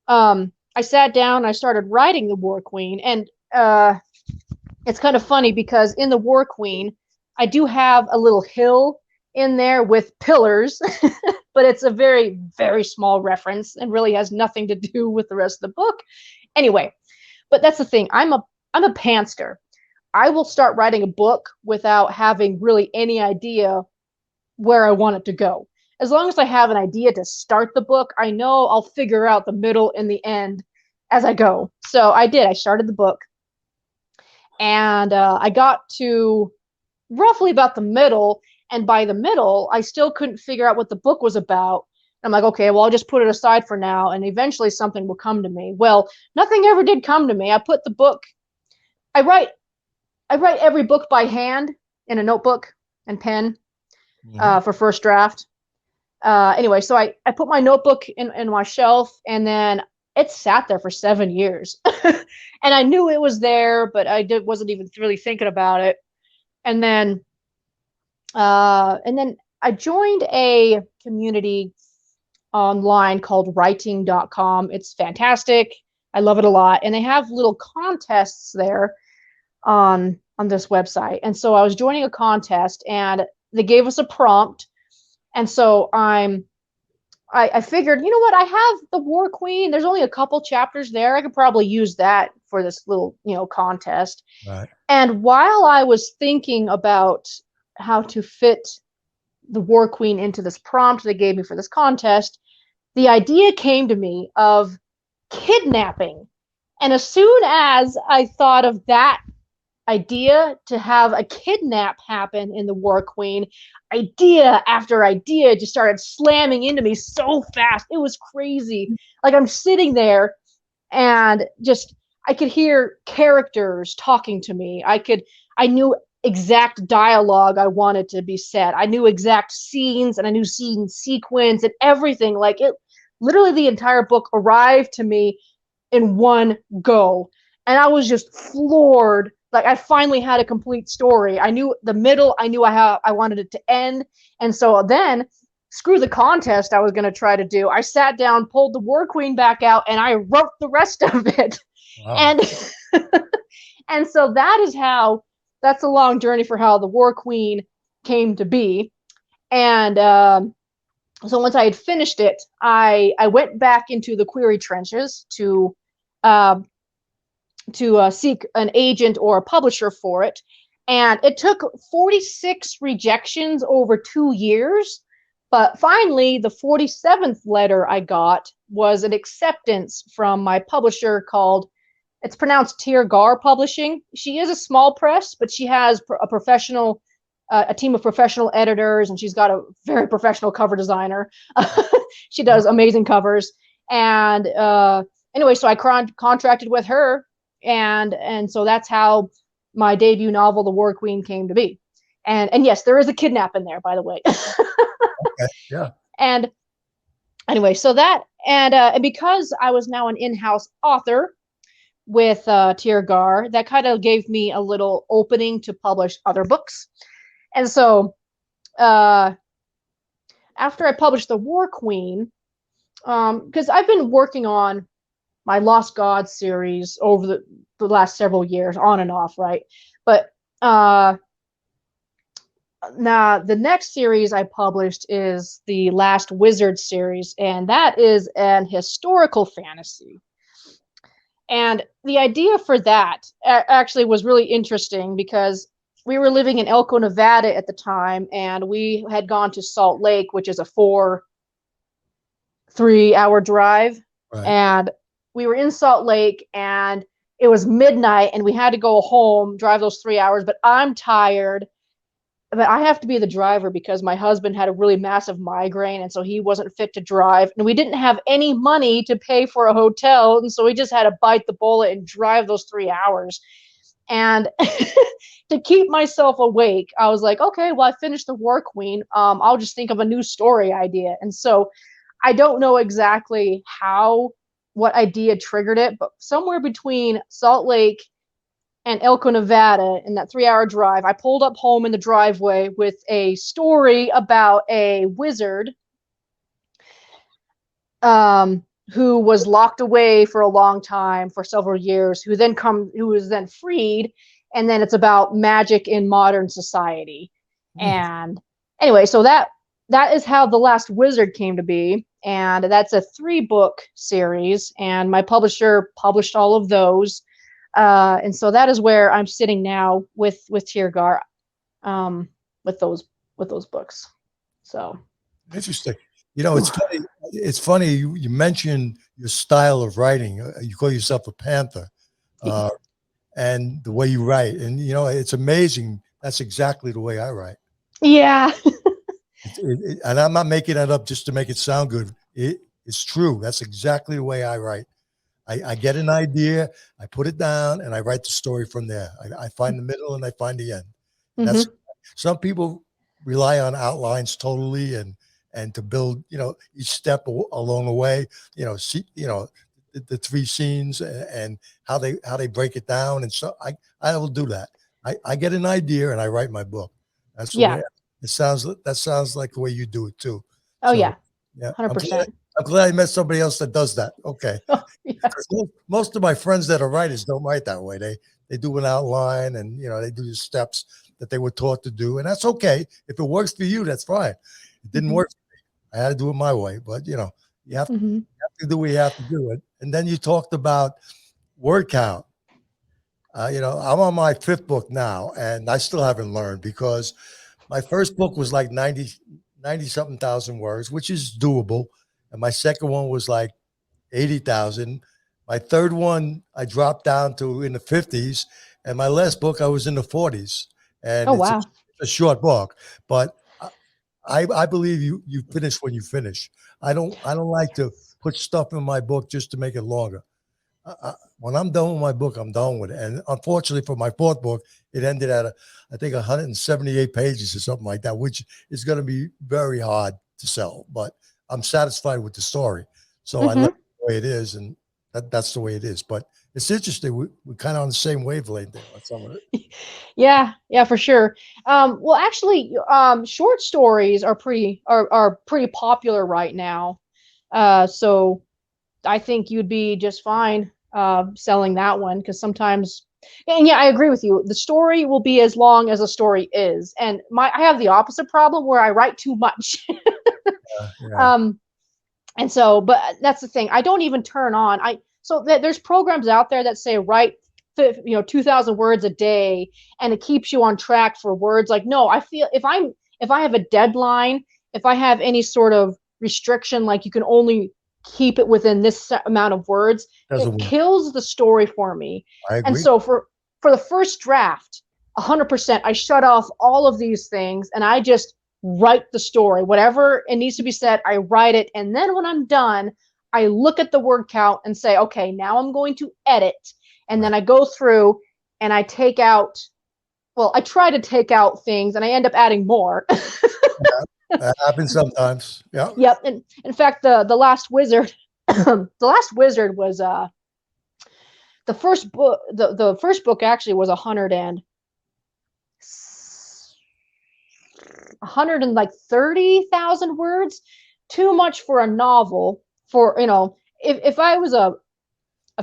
Speaker 3: I sat down and I started writing the War Queen. And it's kind of funny because in the War Queen, I do have a little hill in there with pillars, but it's a very, very small reference and really has nothing to do with the rest of the book. Anyway, but that's the thing. I'm a pantster. I will start writing a book without having really any idea where I want it to go. As long as I have an idea to start the book, I know I'll figure out the middle and the end as I go. So I did. I started the book, and I got to roughly about the middle. And by the middle, I still couldn't figure out what the book was about. I'm like, okay, well, I'll just put it aside for now, and eventually something will come to me. Well, nothing ever did come to me. I put the book, I write every book by hand in a notebook and pen for first draft. Anyway, so I put my notebook in my shelf, and then it sat there for 7 years. And I knew it was there, but wasn't even really thinking about it. And then I joined a community online called writing.com. It's fantastic. I love it a lot. And they have little contests there on this website. And so I was joining a contest and they gave us a prompt. And so I figured, you know what, I have the War Queen. There's only a couple chapters there. I could probably use that for this little, contest.
Speaker 2: Right.
Speaker 3: And while I was thinking about how to fit the War Queen into this prompt they gave me for this contest, the idea came to me of kidnapping. And as soon as I thought of that idea to have a kidnap happen in the War Queen, idea after idea just started slamming into me so fast. It was crazy. Like I'm sitting there and just I could hear characters talking to me. I knew exact dialogue I wanted to be said. I knew exact scenes and I knew scene sequence and everything. Like it literally the entire book arrived to me in one go. And I was just floored. Like I finally had a complete story. I knew the middle, I knew I wanted it to end. And so then screw the contest I was going to try to do. I sat down, pulled the War Queen back out, and I wrote the rest of it.
Speaker 2: Wow.
Speaker 3: And and so that's a long journey for how the War Queen came to be. And so once I had finished it, I went back into the query trenches to seek an agent or a publisher for it. And it took 46 rejections over 2 years. But finally, the 47th letter I got was an acceptance from my publisher called, it's pronounced Tirgar Publishing. She is a small press, but she has a team of professional editors, and she's got a very professional cover designer. She does amazing covers. And anyway, so I contracted with her, and so that's how my debut novel, The War Queen, came to be. And yes, there is a kidnap in there, by the way.
Speaker 2: Okay. Yeah.
Speaker 3: And anyway, so that and because I was now an in-house author with Tirgar, that kind of gave me a little opening to publish other books. And so after I published The War Queen, because I've been working on my Lost Gods series over the last several years, on and off, right? But now the next series I published is the Last Wizard series, and that is an historical fantasy. And the idea for that actually was really interesting because we were living in Elko, Nevada at the time, and we had gone to Salt Lake, which is a 3-hour drive.
Speaker 2: Right.
Speaker 3: And we were in Salt Lake, and it was midnight, and we had to go home, drive those 3 hours. But I'm tired, but I have to be the driver because my husband had a really massive migraine, and so he wasn't fit to drive. And we didn't have any money to pay for a hotel, and so we just had to bite the bullet and drive those 3 hours. And to keep myself awake, I was like, okay, well, I finished The War Queen. I'll just think of a new story idea. And so I don't know exactly what idea triggered it, but somewhere between Salt Lake and Elko, Nevada, in that 3-hour drive, I pulled up home in the driveway with a story about a wizard who was locked away for a long time, for several years, who was then freed, and then it's about magic in modern society. And anyway, so that is how The Last Wizard came to be, and that's a 3-book series, and my publisher published all of those. And so that is where I'm sitting now with Tirgar, with those books. So
Speaker 2: Interesting. It's funny. It's funny. You mentioned your style of writing. You call yourself a panther, and the way you write. And it's amazing. That's exactly the way I write.
Speaker 3: Yeah.
Speaker 2: And I'm not making that up just to make it sound good. It's true. That's exactly the way I write. I get an idea, I put it down, and I write the story from there. I find the middle and I find the end. That's some people rely on outlines totally and to build, each step along the way, the 3 scenes and how they break it down. And so I will do that. I get an idea and I write my book. That's the way. That sounds like the way you do it too.
Speaker 3: Oh
Speaker 2: So
Speaker 3: yeah,
Speaker 2: yeah,
Speaker 3: 100%.
Speaker 2: I'm glad I met somebody else that does that. Okay.
Speaker 3: Yeah.
Speaker 2: 'Cause most of my friends that are writers don't write that way. They do an outline, and they do the steps that they were taught to do, and that's okay. If it works for you, that's fine. It didn't
Speaker 3: Hmm.
Speaker 2: work for me. I had to do it my way, but you have
Speaker 3: Hmm.
Speaker 2: to do what you have to do. And then you talked about word count. I'm on my fifth book now, and I still haven't learned because my first book was like 90 something thousand words, which is doable. And my second one was like 80,000. My third one, I dropped down to in the 50s. And my last book, I was in the 40s. And
Speaker 3: Oh
Speaker 2: it's
Speaker 3: wow.
Speaker 2: a short book, but I believe you finish when you finish. I don't like to put stuff in my book just to make it longer. When I'm done with my book, I'm done with it. And unfortunately, for my fourth book, it ended at I think 178 pages or something like that, which is going to be very hard to sell. But I'm satisfied with the story, so I left
Speaker 3: Hmm.
Speaker 2: it the way it is, and that's the way it is. But it's interesting. We're kind of on the same wavelength there on some of it.
Speaker 3: Yeah, yeah, for sure. Well, actually, short stories are pretty popular right now. So I think you'd be just fine selling that one because sometimes, and yeah, I agree with you. The story will be as long as the story is, and I have the opposite problem where I write too much.
Speaker 2: Yeah,
Speaker 3: um, and so, but that's the thing. I don't even turn on. There's programs out there that say write 2,000 words a day, and it keeps you on track for words. Like, no, I feel if I have a deadline, if I have any sort of restriction, like you can only keep it within this amount of words,
Speaker 2: doesn't
Speaker 3: it
Speaker 2: work.
Speaker 3: kills the story for me.
Speaker 2: I
Speaker 3: And
Speaker 2: agree.
Speaker 3: so for the first draft, 100%, I shut off all of these things and I just write the story. Whatever it needs to be said, I write it. And then when I'm done, I look at the word count and say, okay, now I'm going to edit. And
Speaker 2: Right.
Speaker 3: then I go through and I take out, well, I try to take out things and I end up adding more.
Speaker 2: Yeah, that happens sometimes. Yeah.
Speaker 3: Yep. And in fact, the last wizard, the last wizard was the first book. The first book actually was 130,000 words, too much for a novel. For if I was a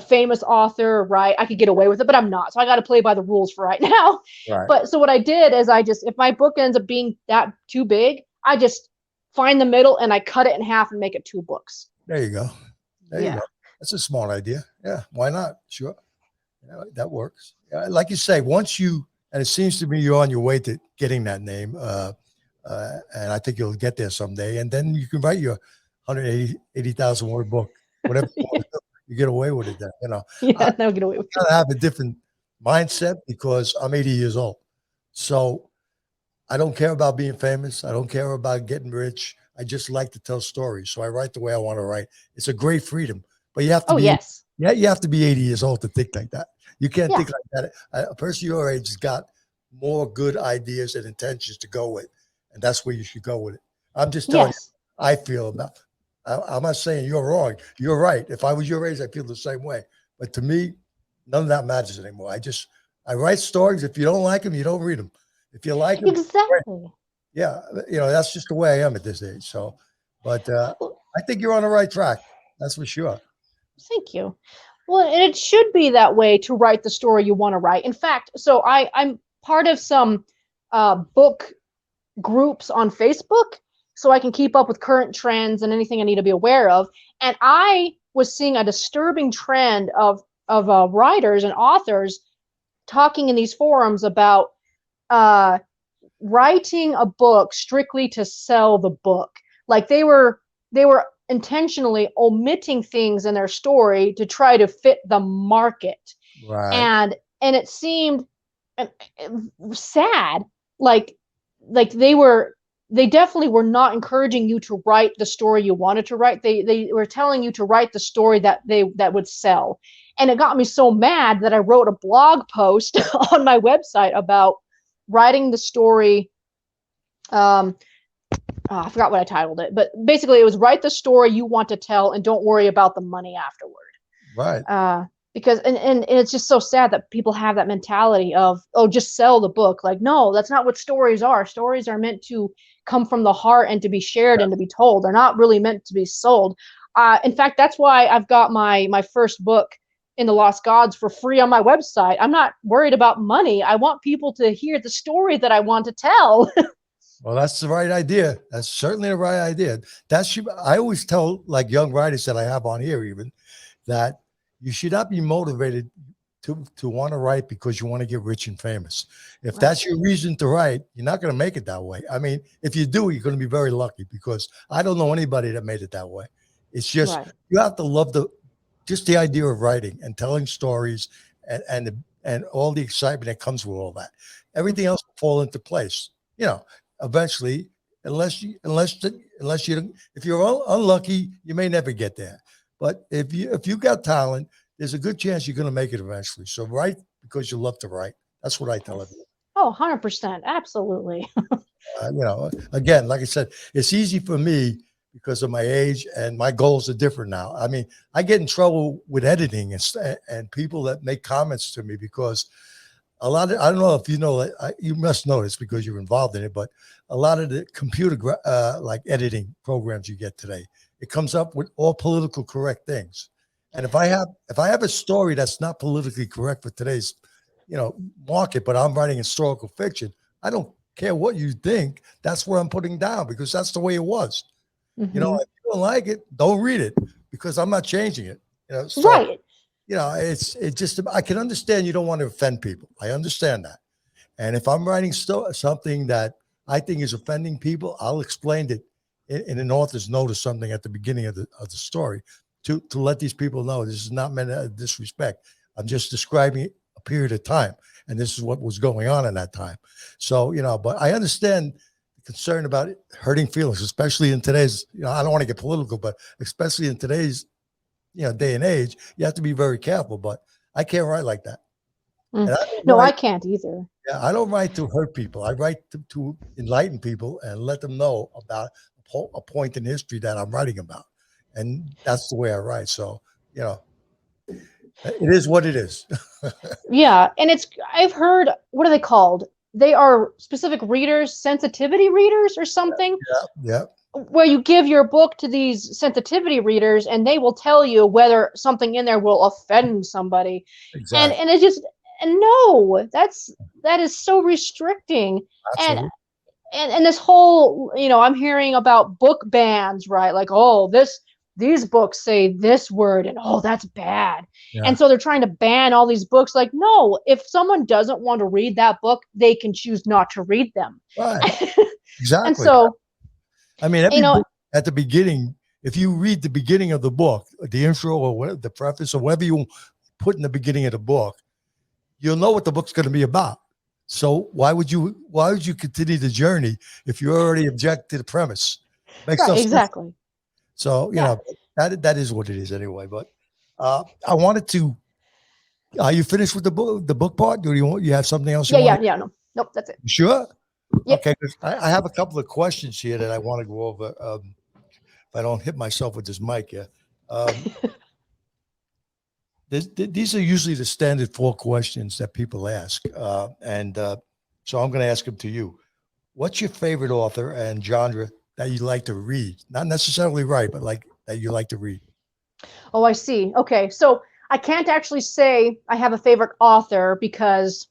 Speaker 3: famous author, right, I could get away with it, but I'm not. So I got to play by the rules for right now.
Speaker 2: Right.
Speaker 3: But so what I did is if my book ends up being that too big, I just find the middle and I cut it in half and make it two books.
Speaker 2: There you go. There you
Speaker 3: Yeah.
Speaker 2: go. That's a smart idea. Yeah. Why not? Sure. Yeah, that works. Like you say, and it seems to me you're on your way to getting that name, and I think you'll get there someday. And then you can write your 180,000 word book, whatever you want to do. You get away with it then. I
Speaker 3: Yeah, now get away with it.
Speaker 2: gotta have a different mindset because I'm 80 years old. So I don't care about being famous. I don't care about getting rich. I just like to tell stories. So I write the way I want to write. It's a great freedom, but you have to
Speaker 3: Oh
Speaker 2: be
Speaker 3: yes.
Speaker 2: yeah, you have to be 80 years old to think like that. You can't
Speaker 3: Yeah.
Speaker 2: think like that. A person your age has got more good ideas and intentions to go with, and that's where you should go with it. I'm just telling you,
Speaker 3: Yes.
Speaker 2: I feel about. I'm not saying you're wrong. You're right. If I was your age, I feel the same way. But to me, none of that matters anymore. I write stories. If you don't like them, you don't read them. If you like them, great.
Speaker 3: Exactly.
Speaker 2: Yeah, that's just the way I am at this age. So, but
Speaker 3: Well,
Speaker 2: I think you're on the right track. That's for sure.
Speaker 3: thank you. Well, and it should be that way to write the story you want to write. In fact, so I'm part of some book groups on Facebook so I can keep up with current trends and anything I need to be aware of. And I was seeing a disturbing trend of writers and authors talking in these forums about uh, writing a book strictly to sell the book. Like they were intentionally omitting things in their story to try to fit the market.
Speaker 2: Right.
Speaker 3: And it seemed uh, sad, like they definitely were not encouraging you to write the story you wanted to write. They were telling you to write the story that would sell. And it got me so mad that I wrote a blog post on my website about writing the story. um I forgot what I titled it, but basically it was write the story you want to tell and don't worry about the money afterward.
Speaker 2: Right.
Speaker 3: uh because and it's just so sad that people have that mentality of, oh, just sell the book. Like, no, that's not what stories are. Stories are meant to come from the heart and to be shared and to be told. They're not really meant to be sold. In fact, that's why I've got my first book in the Lost Gods for free on my website. I'm not worried about money. I want people to hear the story that I want to tell.
Speaker 2: Well, that's the right idea. That's certainly the right idea. I always tell like young writers that I have on here even that you should not be motivated to want to write because you want to get rich and famous. If that's your reason to write, you're not going to make it that way. I mean, if you do, you're going to be very lucky because I don't know anybody that made it that way. It's just you have to love just the idea of writing and telling stories and all the excitement that comes with all that. Everything else will fall into place. You know, eventually, if you're unlucky, you may never get there. But if you got talent, there's a good chance you're going to make it eventually. So write because you love to write. That's what I tell everyone.
Speaker 3: Oh, 100%. Absolutely.
Speaker 2: Again, like I said, it's easy for me because of my age and my goals are different now. I mean, I get in trouble with editing and people that make comments to me because a lot of, I don't know if you know, you must know this because you're involved in it, but a lot of the computer like editing programs you get today, it comes up with all political correct things. And if I have a story that's not politically correct for today's, market, but I'm writing historical fiction, I don't care what you think. That's what I'm putting down because that's the way it was. If you don't like it, don't read it because I'm not changing it.
Speaker 3: Right.
Speaker 2: It's just, I can understand you don't want to offend people. I understand that. And if I'm writing something that I think is offending people, I'll explain it in an author's note or something at the beginning of the story to let these people know this is not meant to disrespect. I'm just describing a period of time. And this is what was going on in that time. So, but I understand the concern about it hurting feelings, especially in today's, I don't want to get political, but especially in today's, day and age, you have to be very careful, but I can't write like that.
Speaker 3: I can't either.
Speaker 2: Yeah, I don't write to hurt people. I write to enlighten people and let them know about a point in history that I'm writing about. And that's the way I write. So, it is what it is.
Speaker 3: Yeah. And I've heard, what are they called? They are specific readers, sensitivity readers or something.
Speaker 2: Yeah.
Speaker 3: Where you give your book to these sensitivity readers and they will tell you whether something in there will offend somebody. Exactly. And it's just, no, that is so restricting. Absolutely. And this whole, I'm hearing about book bans, right? Like, oh, these books say this word and oh, that's bad. Yeah. And so they're trying to ban all these books. Like, no, if someone doesn't want to read that book, they can choose not to read them.
Speaker 2: Right. Exactly.
Speaker 3: And so,
Speaker 2: I mean, every book at the beginning, if you read the beginning of the book, the intro or whatever, the preface or whatever you put in the beginning of the book, you'll know what the book's going to be about. So why would you continue the journey if you already object to the premise? Makes no sense.
Speaker 3: Exactly.
Speaker 2: So, that is what it is anyway. But I wanted to, are you finished with the book part? Do you have something else?
Speaker 3: No. Nope, that's it.
Speaker 2: You sure?
Speaker 3: Yep.
Speaker 2: Okay. I have a couple of questions here that I want to go over. If I don't hit myself with this mic here. These are usually the standard 4 questions that people ask. So I'm going to ask them to you. What's your favorite author and genre that you like to read? Not necessarily write, but that you like to read.
Speaker 3: Oh, I see. Okay. So I can't actually say I have a favorite author because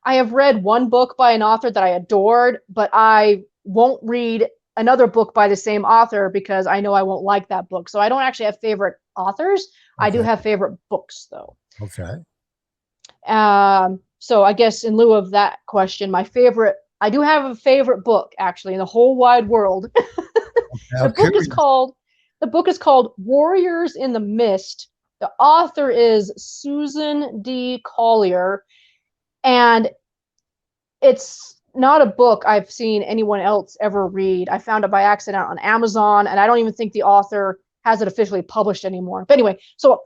Speaker 3: I have read one book by an author that I adored, but I won't read another book by the same author because I know I won't like that book. So I don't actually have favorite authors. Okay. I do have favorite books though.
Speaker 2: Okay.
Speaker 3: So I guess in lieu of that question, I do have a favorite book actually in the whole wide world. The book is called Warriors in the Mist. The author is Susan D. Collier, and it's not a book I've seen anyone else ever read. I found it by accident on Amazon, and I don't even think the author has it officially published anymore. But anyway, so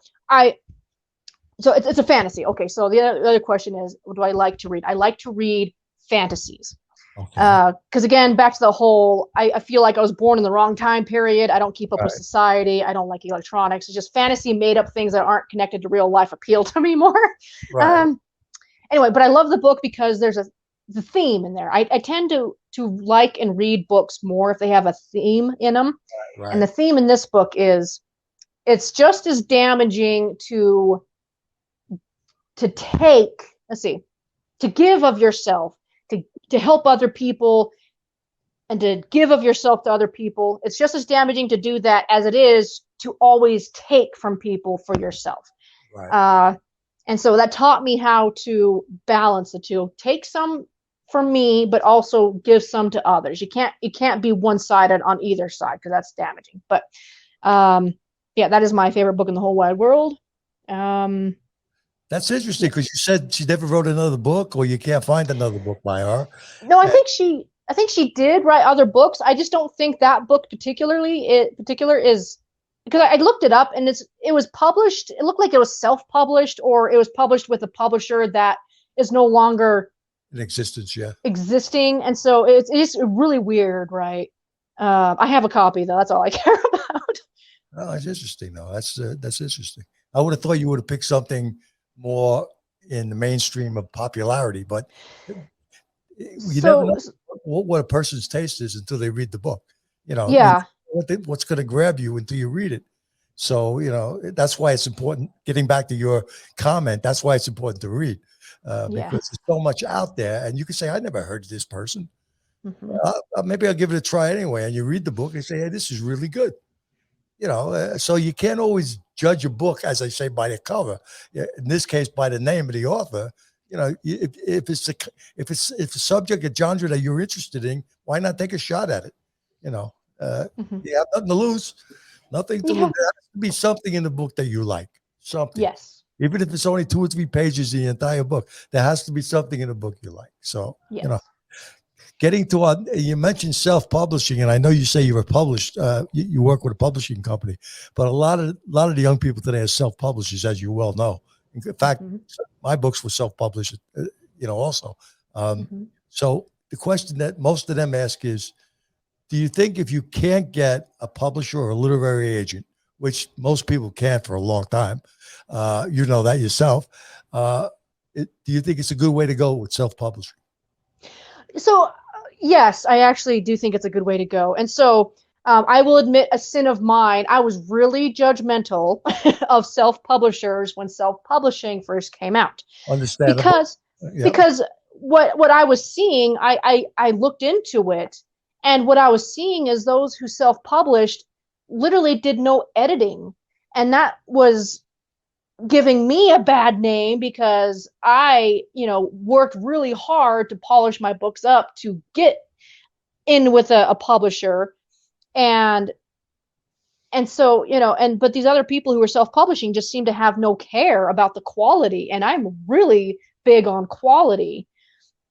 Speaker 3: it's a fantasy. Okay, so the other question is, what do I like to read? I like to read fantasies.
Speaker 2: Okay.
Speaker 3: Because again, back to the whole, I feel like I was born in the wrong time period. I don't keep up with
Speaker 2: Right.
Speaker 3: society. I don't like electronics. It's just fantasy made up things that aren't connected to real life appeal to me more.
Speaker 2: Right.
Speaker 3: Um, anyway, but I love the book because there's the theme in there. I tend to like and read books more if they have a theme in them. And
Speaker 2: Right.
Speaker 3: the theme in this book is it's just as damaging to take, let's see, to give of yourself, to help other people and to give of yourself to other people. It's just as damaging to do that as it is to always take from people for yourself.
Speaker 2: Right.
Speaker 3: And so that taught me how to balance the two. Take some for me, but also give some to others. You can't be one-sided on either side because that's damaging. But yeah, that is my favorite book in the whole wide world.
Speaker 2: That's interesting
Speaker 3: Yes.
Speaker 2: because you said she never wrote another book, or you can't find another book by her.
Speaker 3: No, I think she did write other books. I just don't think that book particular is because I looked it up and it was published. It looked like it was self-published or it was published with a publisher that is no longer
Speaker 2: In existence, yeah.
Speaker 3: existing, and so it's really weird, right? I have a copy though. That's all I care about.
Speaker 2: Oh, that's interesting, though. That's interesting. I would have thought you would have picked something more in the mainstream of popularity, but you never
Speaker 3: So
Speaker 2: know what a person's taste is until they read the book. You
Speaker 3: yeah,
Speaker 2: what's going to grab you until you read it. So, that's why it's important. Getting back to your comment, that's why it's important to read
Speaker 3: yeah.
Speaker 2: because there's so much out there, and you can say, "I never heard of this person.
Speaker 3: Hmm.
Speaker 2: Maybe I'll give it a try anyway." And you read the book and say, "Hey, this is really good." So you can't always judge a book, as I say, by the cover. Yeah, in this case, by the name of the author. If it's a subject, a genre that you're interested in, why not take a shot at it? You know, uh,
Speaker 3: Hmm.
Speaker 2: you have nothing to lose, nothing to lose.
Speaker 3: Yeah.
Speaker 2: There has to be something in the book that you like, something,
Speaker 3: Yes.
Speaker 2: even if it's only 2 or 3 pages in the entire book. There has to be something in the book you like. So,
Speaker 3: Yes.
Speaker 2: getting to you mentioned self-publishing, and I know you say you were published. You work with a publishing company, but a lot of the young people today are self-publishers, as you well know. In fact,
Speaker 3: Hmm.
Speaker 2: my books were self-published. Also. Um,
Speaker 3: Hmm.
Speaker 2: so the question that most of them ask is, do you think if you can't get a publisher or a literary agent, which most people can't for a long time, you know that yourself, do you think it's a good way to go with self-publishing?
Speaker 3: So yes, I actually do think it's a good way to go. And so I will admit a sin of mine. I was really judgmental of self-publishers when self-publishing first came out
Speaker 2: Understandable.
Speaker 3: because
Speaker 2: Yeah.
Speaker 3: because what I was seeing, I looked into it, and what I was seeing is those who self-published literally did no editing, and that was giving me a bad name because I, worked really hard to polish my books up to get in with a publisher, and so but these other people who were self-publishing just seem to have no care about the quality, and I'm really big on quality.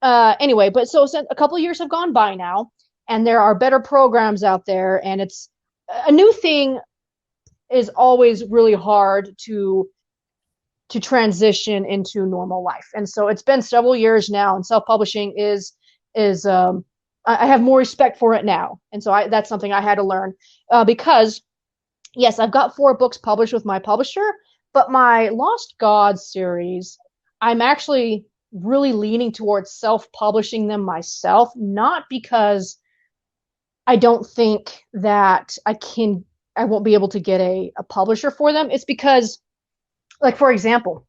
Speaker 3: Anyway, but so since a couple of years have gone by now, and there are better programs out there, and it's a new thing is always really hard to transition into normal life. And so it's been several years now, and self-publishing is I have more respect for it now. And so that's something I had to learn because yes, I've got 4 books published with my publisher, but my Lost Gods series, I'm actually really leaning towards self-publishing them myself, not because I don't think that I won't be able to get a publisher for them. It's because, like, for example,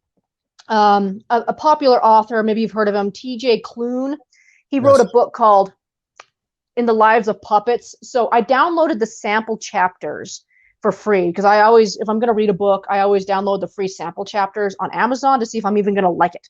Speaker 3: a popular author, maybe you've heard of him, TJ Klune. He wrote
Speaker 2: Yes.
Speaker 3: a book called In the Lives of Puppets. So I downloaded the sample chapters for free because I always, if I'm going to read a book, I always download the free sample chapters on Amazon to see if I'm even going to like it.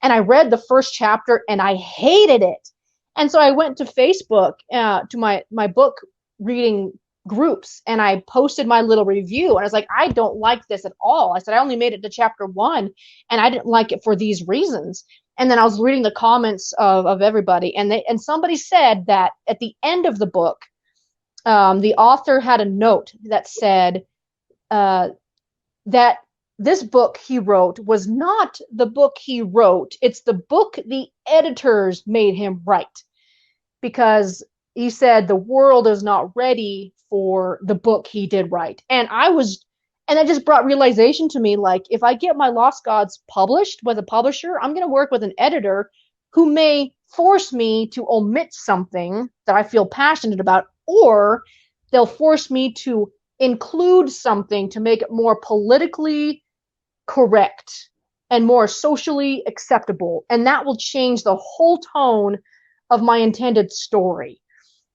Speaker 3: And I read the first chapter and I hated it. And so I went to Facebook, to my book reading groups, and I posted my little review, and I was like, I don't like this at all. I said, I only made it to chapter 1 and I didn't like it for these reasons. And then I was reading the comments of everybody, and somebody said that at the end of the book, the author had a note that said that this book he wrote was not the book he wrote. It's the book the editors made him write. because he said the world is not ready for the book he did write. And that just brought realization to me, like, if I get my Lost Gods published with a publisher, I'm going to work with an editor who may force me to omit something that I feel passionate about, or they'll force me to include something to make it more politically correct and more socially acceptable. And that will change the whole tone of my intended story.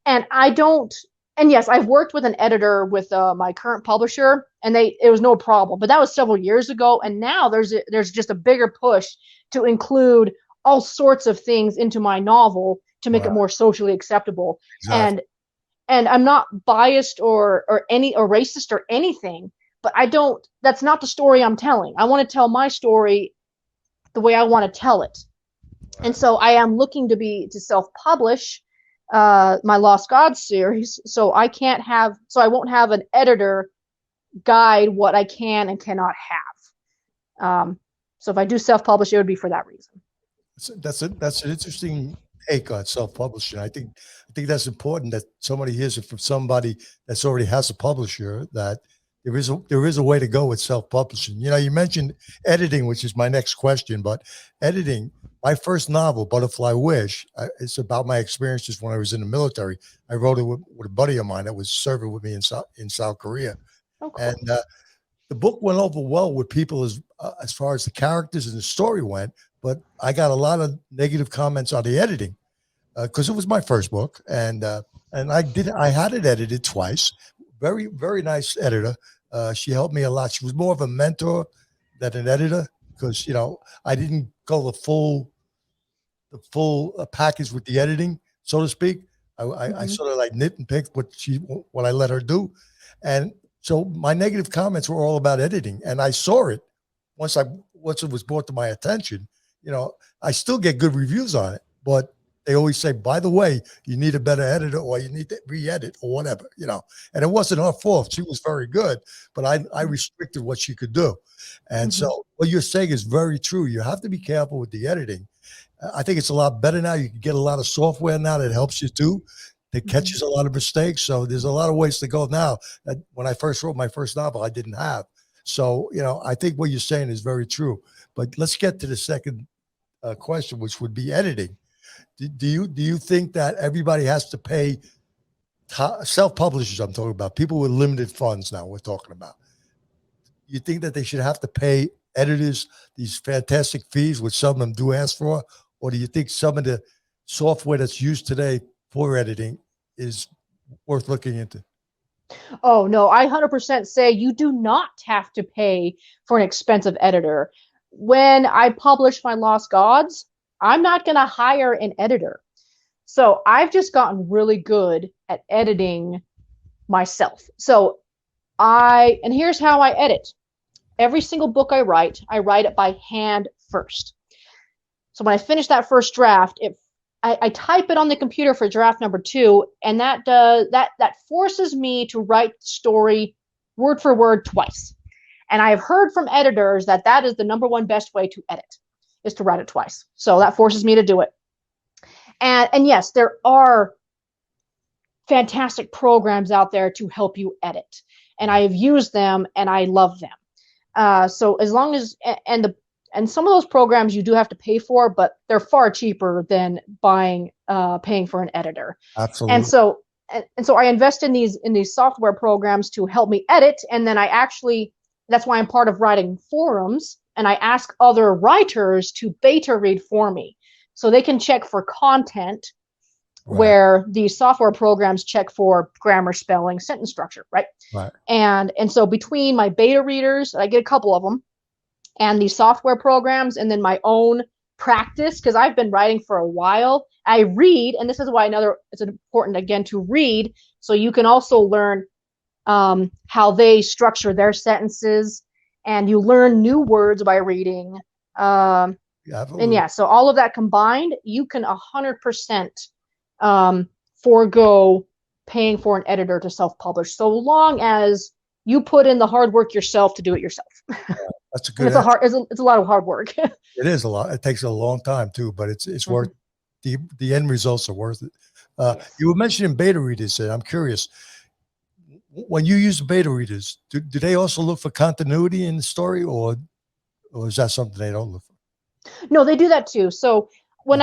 Speaker 3: And yes, I've worked with an editor with my current publisher, and it was no problem. But that was several years ago, and now there's just a bigger push to include all sorts of things into my novel to make it more socially acceptable. Exactly. And I'm not biased or racist or anything, but that's not the story I'm telling. I want to tell my story the way I want to tell it. Right. And so I am looking to self-publish my Lost Gods series, so I won't have an editor guide what I can and cannot have. So if I do self-publish, it would be for that reason.
Speaker 2: That's an interesting take on self-publishing. I think that's important, that somebody hears it from somebody that's already has a publisher, that there is a way to go with self-publishing. You mentioned editing, which is my next question, but editing, my first novel, Butterfly Wish, it's about my experiences when I was in the military. I wrote it with a buddy of mine that was serving with me in South Korea. Oh, cool. And the book went over well with people as far as the characters and the story went, but I got a lot of negative comments on the editing because it was my first book, and I had it edited twice. Very, very nice editor. She helped me a lot. She was more of a mentor than an editor, because I didn't go the full package with the editing, so to speak. I sort of like nit and picked what I let her do, and so my negative comments were all about editing, and I saw it once it was brought to my attention. I still get good reviews on it, but they always say, by the way, you need a better editor, or you need to re-edit, or whatever, and it wasn't her fault. She was very good, but I restricted what she could do. And so what you're saying is very true. You have to be careful with the editing. I think it's a lot better now. You can get a lot of software now that helps you too, that catches a lot of mistakes. So there's a lot of ways to go now that when I first wrote my first novel, I didn't have. So, I think what you're saying is very true. But let's get to the second question, which would be editing. Do you think that everybody has to pay self-publishers? I'm talking about people with limited funds now. We're talking about. You think that they should have to pay editors these fantastic fees, which some of them do ask for, or do you think some of the software that's used today for editing is worth looking into?
Speaker 3: Oh, no, I 100% say you do not have to pay for an expensive editor. When I publish my Lost Gods, I'm not going to hire an editor. So I've just gotten really good at editing myself. And here's how I edit. Every single book I write it by hand first. So when I finish that first draft, I type it on the computer for draft number 2, and that forces me to write the story word for word twice. And I've heard from editors that is the number one best way to edit, is to write it twice. So that forces me to do it. And yes, there are fantastic programs out there to help you edit, and I have used them and I love them. So as long as and some of those programs you do have to pay for, but they're far cheaper than paying for an editor.
Speaker 2: Absolutely.
Speaker 3: And so I invest in these software programs to help me edit, and then that's why I'm part of writing forums, and I ask other writers to beta read for me, so they can check for content, right, where these software programs check for grammar, spelling, sentence structure, right?
Speaker 2: Right.
Speaker 3: And so between my beta readers, I get a couple of them, and these software programs, and then my own practice, because I've been writing for a while, I read, and this is why it's important, again, to read, so you can also learn how they structure their sentences, and you learn new words by reading. And so all of that combined, you can 100% forego paying for an editor to self-publish, so long as you put in the hard work yourself to do it yourself. Yeah,
Speaker 2: that's a good.
Speaker 3: It's a lot of hard work. It
Speaker 2: is a lot. It takes a long time too, but it's worth the end results are worth it.
Speaker 3: Yes.
Speaker 2: You were mentioning beta readers, and I'm curious. When you use the beta readers, do they also look for continuity in the story, or is that something they don't look for?
Speaker 3: No, they do that too. So when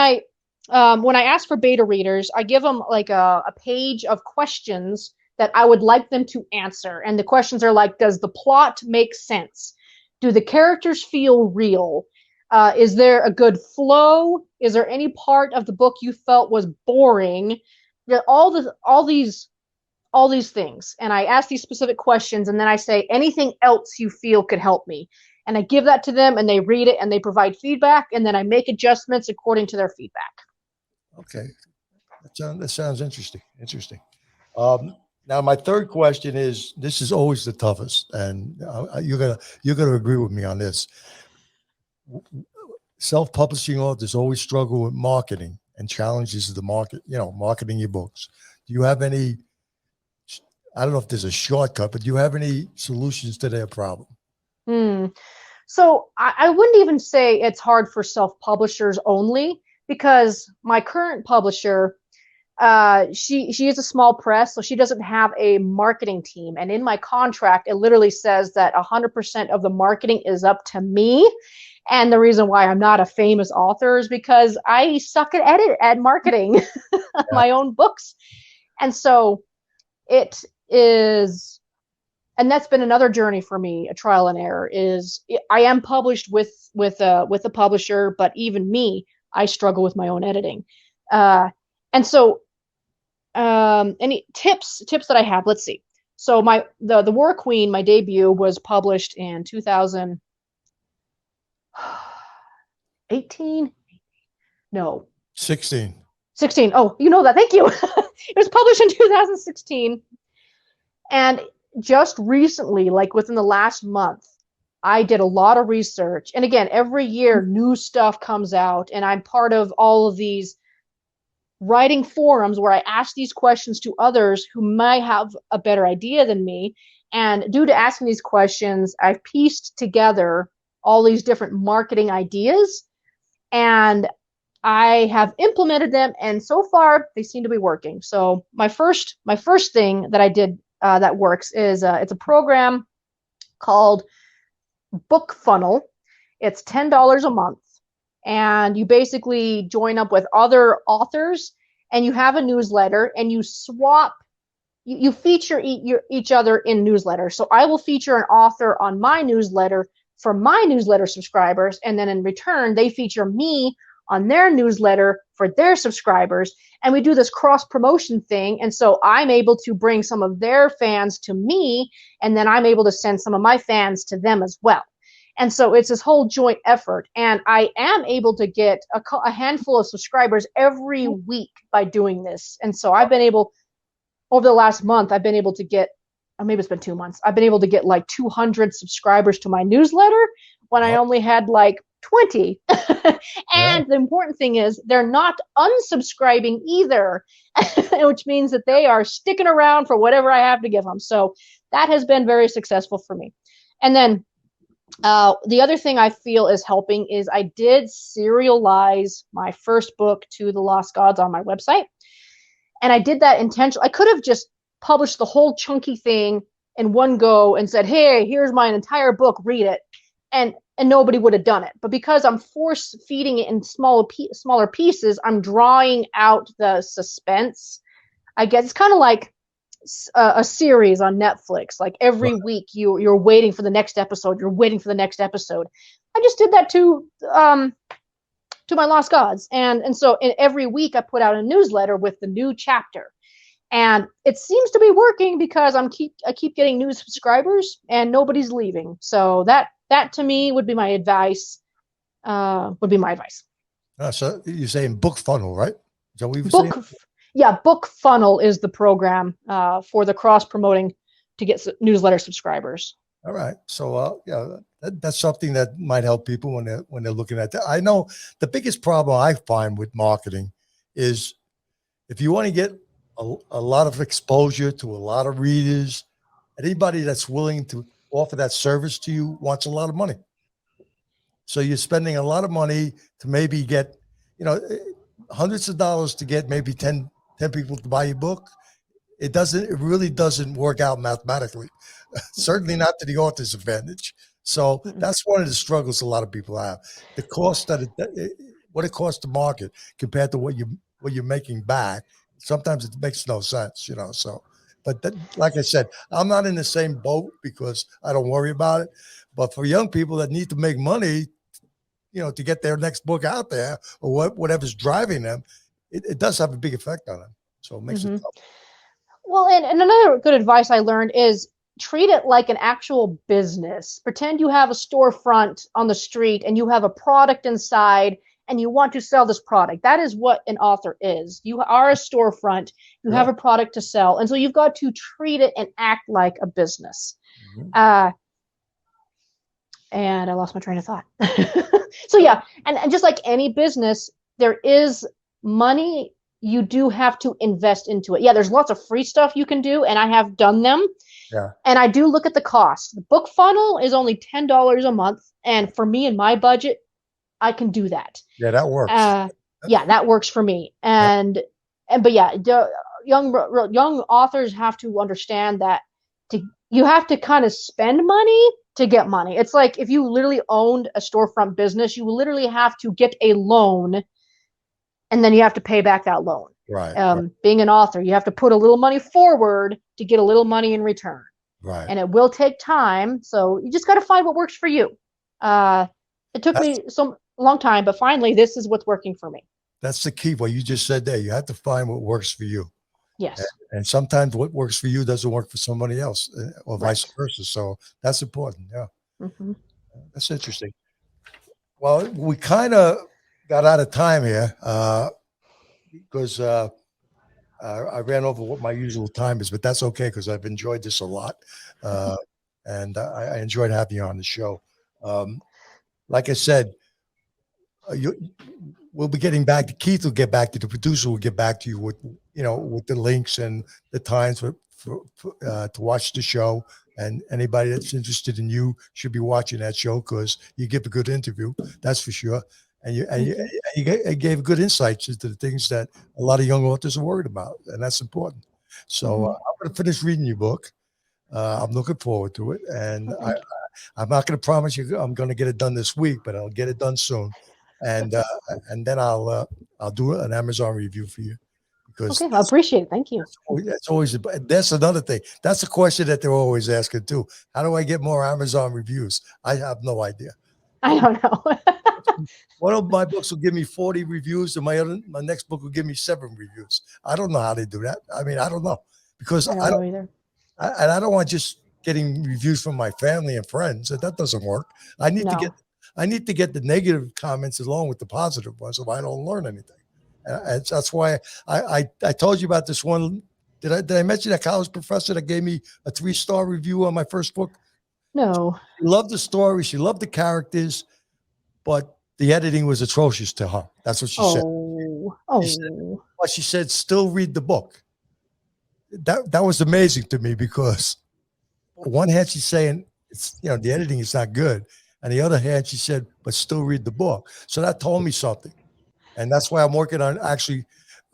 Speaker 2: Oh,
Speaker 3: I ask for beta readers, I give them like a page of questions that I would like them to answer. And the questions are like, does the plot make sense? Do the characters feel real? Is there a good flow? Is there any part of the book you felt was boring? All these things. And I ask these specific questions, and then I say anything else you feel could help me. And I give that to them, and they read it, and they provide feedback, and then I make adjustments according to their feedback.
Speaker 2: okay. That sounds interesting. Interesting. Now, my third question is: this is always the toughest, and you're gonna agree with me on this. Self-publishing authors always struggle with marketing and challenges of the market. Marketing your books. Do you have any? I don't know if there's a shortcut, but do you have any solutions to their problem?
Speaker 3: Hmm. So I wouldn't even say it's hard for self-publishers only, because my current publisher, she is a small press, so she doesn't have a marketing team. And in my contract, it literally says that 100% of the marketing is up to me. And the reason why I'm not a famous author is because I suck at marketing
Speaker 2: Yeah.
Speaker 3: my own books. And so it is, and that's been another journey for me, a trial and error. Is I am published with a publisher, but even me, I struggle with my own editing. And so any tips that I have? Let's see. So the War Queen, my debut, was published in 2018. No,
Speaker 2: 16.
Speaker 3: 16. Oh, you know that. Thank you. It was published in 2016. And just recently, like within the last month, I did a lot of research. And again, every year new stuff comes out, and I'm part of all of these writing forums where I ask these questions to others who might have a better idea than me. And due to asking these questions, I've pieced together all these different marketing ideas, and I have implemented them, and so far they seem to be working. So my first thing that I did that works is it's a program called Book Funnel. It's $10 a month, and you basically join up with other authors, and you have a newsletter, and you swap. You feature each other in newsletters. So I will feature an author on my newsletter for my newsletter subscribers, and then in return they feature me on their newsletter for their subscribers. And we do this cross promotion thing. And so I'm able to bring some of their fans to me, and then I'm able to send some of my fans to them as well. And so it's this whole joint effort. And I am able to get a handful of subscribers every week by doing this. And so I've been able, over the last month, I've been able to get, or maybe it's been 2 months, I've been able to get like 200 subscribers to my newsletter when I only had like 20. And the important thing is they're not unsubscribing either, which means that they are sticking around for whatever I have to give them. So that has been very successful for me. And then the other thing I feel is helping is I did serialize my first book, To the Lost Gods, on my website. And I did that intentionally. I could have just published the whole chunky thing in one go and said, hey, here's my entire book, read it. And nobody would have done it. But because I'm force feeding it in smaller pieces, I'm drawing out the suspense. I guess it's kind of like a series on Netflix. Like every week you're waiting for the next episode. You're waiting for the next episode. I just did that to my Lost Gods. And so every week I put out a newsletter with the new chapter. And it seems to be working because I keep getting new subscribers and nobody's leaving. So that to me would be my advice. So
Speaker 2: you're saying Book Funnel, right? Is that what you were saying?
Speaker 3: Yeah, Book Funnel is the program for the cross promoting to get newsletter subscribers.
Speaker 2: All right. So that's something that might help people when they're looking at that. I know the biggest problem I find with marketing is if you want to get a lot of exposure to a lot of readers, anybody that's willing to offer that service to you wants a lot of money. So you're spending a lot of money to maybe get, hundreds of dollars to get maybe 10 10 people to buy your book, it really doesn't work out mathematically. Certainly not to the author's advantage. So that's one of the struggles a lot of people have. The cost what it costs to market compared to what you're making back. Sometimes it makes no sense, So, but like I said, I'm not in the same boat because I don't worry about it. But for young people that need to make money, to get their next book out there or whatever's driving them, it does have a big effect on them. So it makes it tough.
Speaker 3: Well, and another good advice I learned is treat it like an actual business. Pretend you have a storefront on the street and you have a product inside and you want to sell this product. That is what an author is. You are a storefront. You have a product to sell. And so you've got to treat it and act like a business. And I lost my train of thought. So yeah, and just like any business, there is money you do have to invest into it. Yeah, there's lots of free stuff you can do, and I have done them.
Speaker 2: Yeah.
Speaker 3: And I do look at the cost. The book funnel is only $10 a month, and for me and my budget, I can do that.
Speaker 2: Yeah, that works.
Speaker 3: Yeah, that works for me. But yeah, young authors have to understand that you have to kind of spend money to get money. It's like if you literally owned a storefront business, you literally have to get a loan and then you have to pay back that loan.
Speaker 2: Right.
Speaker 3: Being an author, you have to put a little money forward to get a little money in return.
Speaker 2: Right.
Speaker 3: And it will take time. So you just got to find what works for you. It took me a long time, but finally this is what's working for me.
Speaker 2: That's the key. What you just said there. You have to find what works for you.
Speaker 3: Yes.
Speaker 2: And sometimes what works for you doesn't work for somebody else or vice versa. So that's important. Yeah. That's interesting. Well, we kind of got out of time here because I ran over what my usual time is, but that's okay because I've enjoyed this a lot. And I enjoyed having you on the show. Like I said, we'll be getting back to Keith. Will get back to the producer. Will get back to you with with the links and the times for to watch the show. And anybody that's interested in you should be watching that show because you give a good interview. That's for sure. And you gave good insights into the things that a lot of young authors are worried about, and that's important. So I'm going to finish reading your book. I'm looking forward to it, and I'm not going to promise you I'm going to get it done this week, but I'll get it done soon, and then I'll do an Amazon review for you. Because
Speaker 3: I appreciate it. Thank you.
Speaker 2: That's another thing. That's a question that they're always asking too. How do I get more Amazon reviews? I have no idea.
Speaker 3: I don't know.
Speaker 2: One of my books will give me 40 reviews, and my next book will give me 7 reviews. I don't know how they do that. I mean, I don't know because I don't either. I don't want just getting reviews from my family and friends. That doesn't work. I need to get the negative comments along with the positive ones, so I don't learn anything. That's why I told you about this one. Did I mention that college professor that gave me a 3-star review on my first book?
Speaker 3: No.
Speaker 2: She loved the story. She loved the characters, but the editing was atrocious to her. That's what she said. She said, still read the book. That was amazing to me because on one hand she's saying it's the editing is not good, and the other hand she said, but still read the book. So that told me something. And that's why I'm working on actually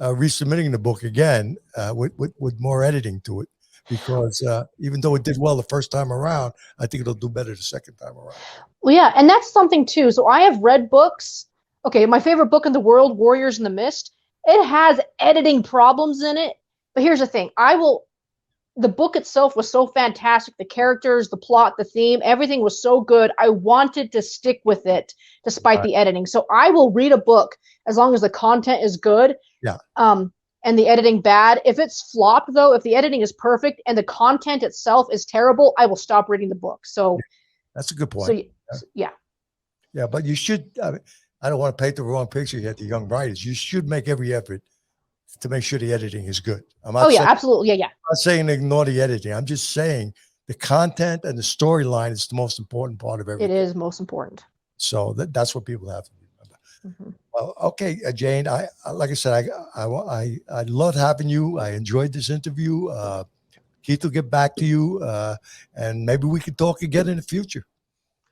Speaker 2: resubmitting the book again with more editing to it, because even though it did well the first time around, I think it'll do better the second time around.
Speaker 3: Well, yeah, and that's something too. So I have read books. Okay, my favorite book in the world, Warriors in the Mist, it has editing problems in it. But here's the thing. The book itself was so fantastic. The characters, the plot, the theme, everything was so good. I wanted to stick with it despite the editing. So I will read a book as long as the content is good.
Speaker 2: Yeah.
Speaker 3: And the editing bad. If it's flopped though, if the editing is perfect and the content itself is terrible, I will stop reading the book. So
Speaker 2: that's a good point.
Speaker 3: So yeah.
Speaker 2: Yeah, but you should. I don't want to paint the wrong picture here to young writers. You should make every effort to make sure the editing is good.
Speaker 3: Absolutely. Yeah.
Speaker 2: I'm not saying ignore the editing. I'm just saying the content and the storyline is the most important part of everything.
Speaker 3: It is most important.
Speaker 2: So that's what people have to remember. Well, okay, Jane. Like I said, I love having you. I enjoyed this interview. Keith will get back to you, and maybe we could talk again in the future.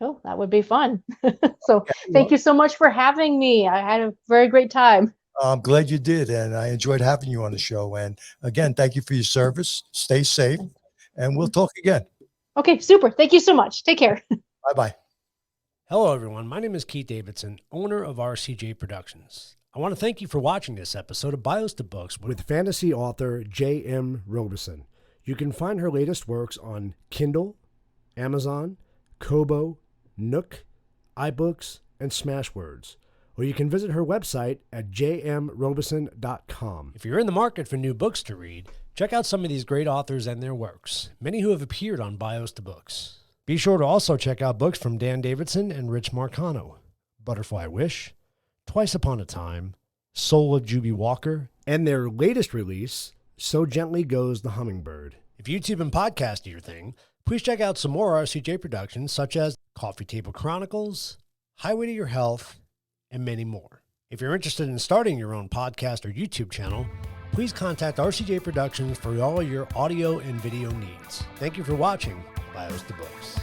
Speaker 3: Oh, that would be fun. So thank you so much for having me. I had a very great time.
Speaker 2: I'm glad you did, and I enjoyed having you on the show. And again, thank you for your service. Stay safe, and we'll talk again.
Speaker 3: Okay, super. Thank you so much. Take care.
Speaker 2: Bye-bye.
Speaker 4: Hello, everyone. My name is Keith Davidson, owner of RCJ Productions. I want to thank you for watching this episode of Bios to Books
Speaker 5: with fantasy author J.M. Robison. You can find her latest works on Kindle, Amazon, Kobo, Nook, iBooks, and Smashwords. Or you can visit her website at jmrobison.com.
Speaker 4: If you're in the market for new books to read, check out some of these great authors and their works, many who have appeared on Bios to Books. Be sure to also check out books from Dan Davidson and Rich Marcano, Butterfly Wish, Twice Upon a Time, Soul of Juby Walker,
Speaker 5: and their latest release, So Gently Goes the Hummingbird.
Speaker 4: If YouTube and podcast are your thing, please check out some more RCJ productions such as Coffee Table Chronicles, Highway to Your Health, and many more. If you're interested in starting your own podcast or YouTube channel, please contact RCJ Productions for all your audio and video needs. Thank you for watching Bios to Books.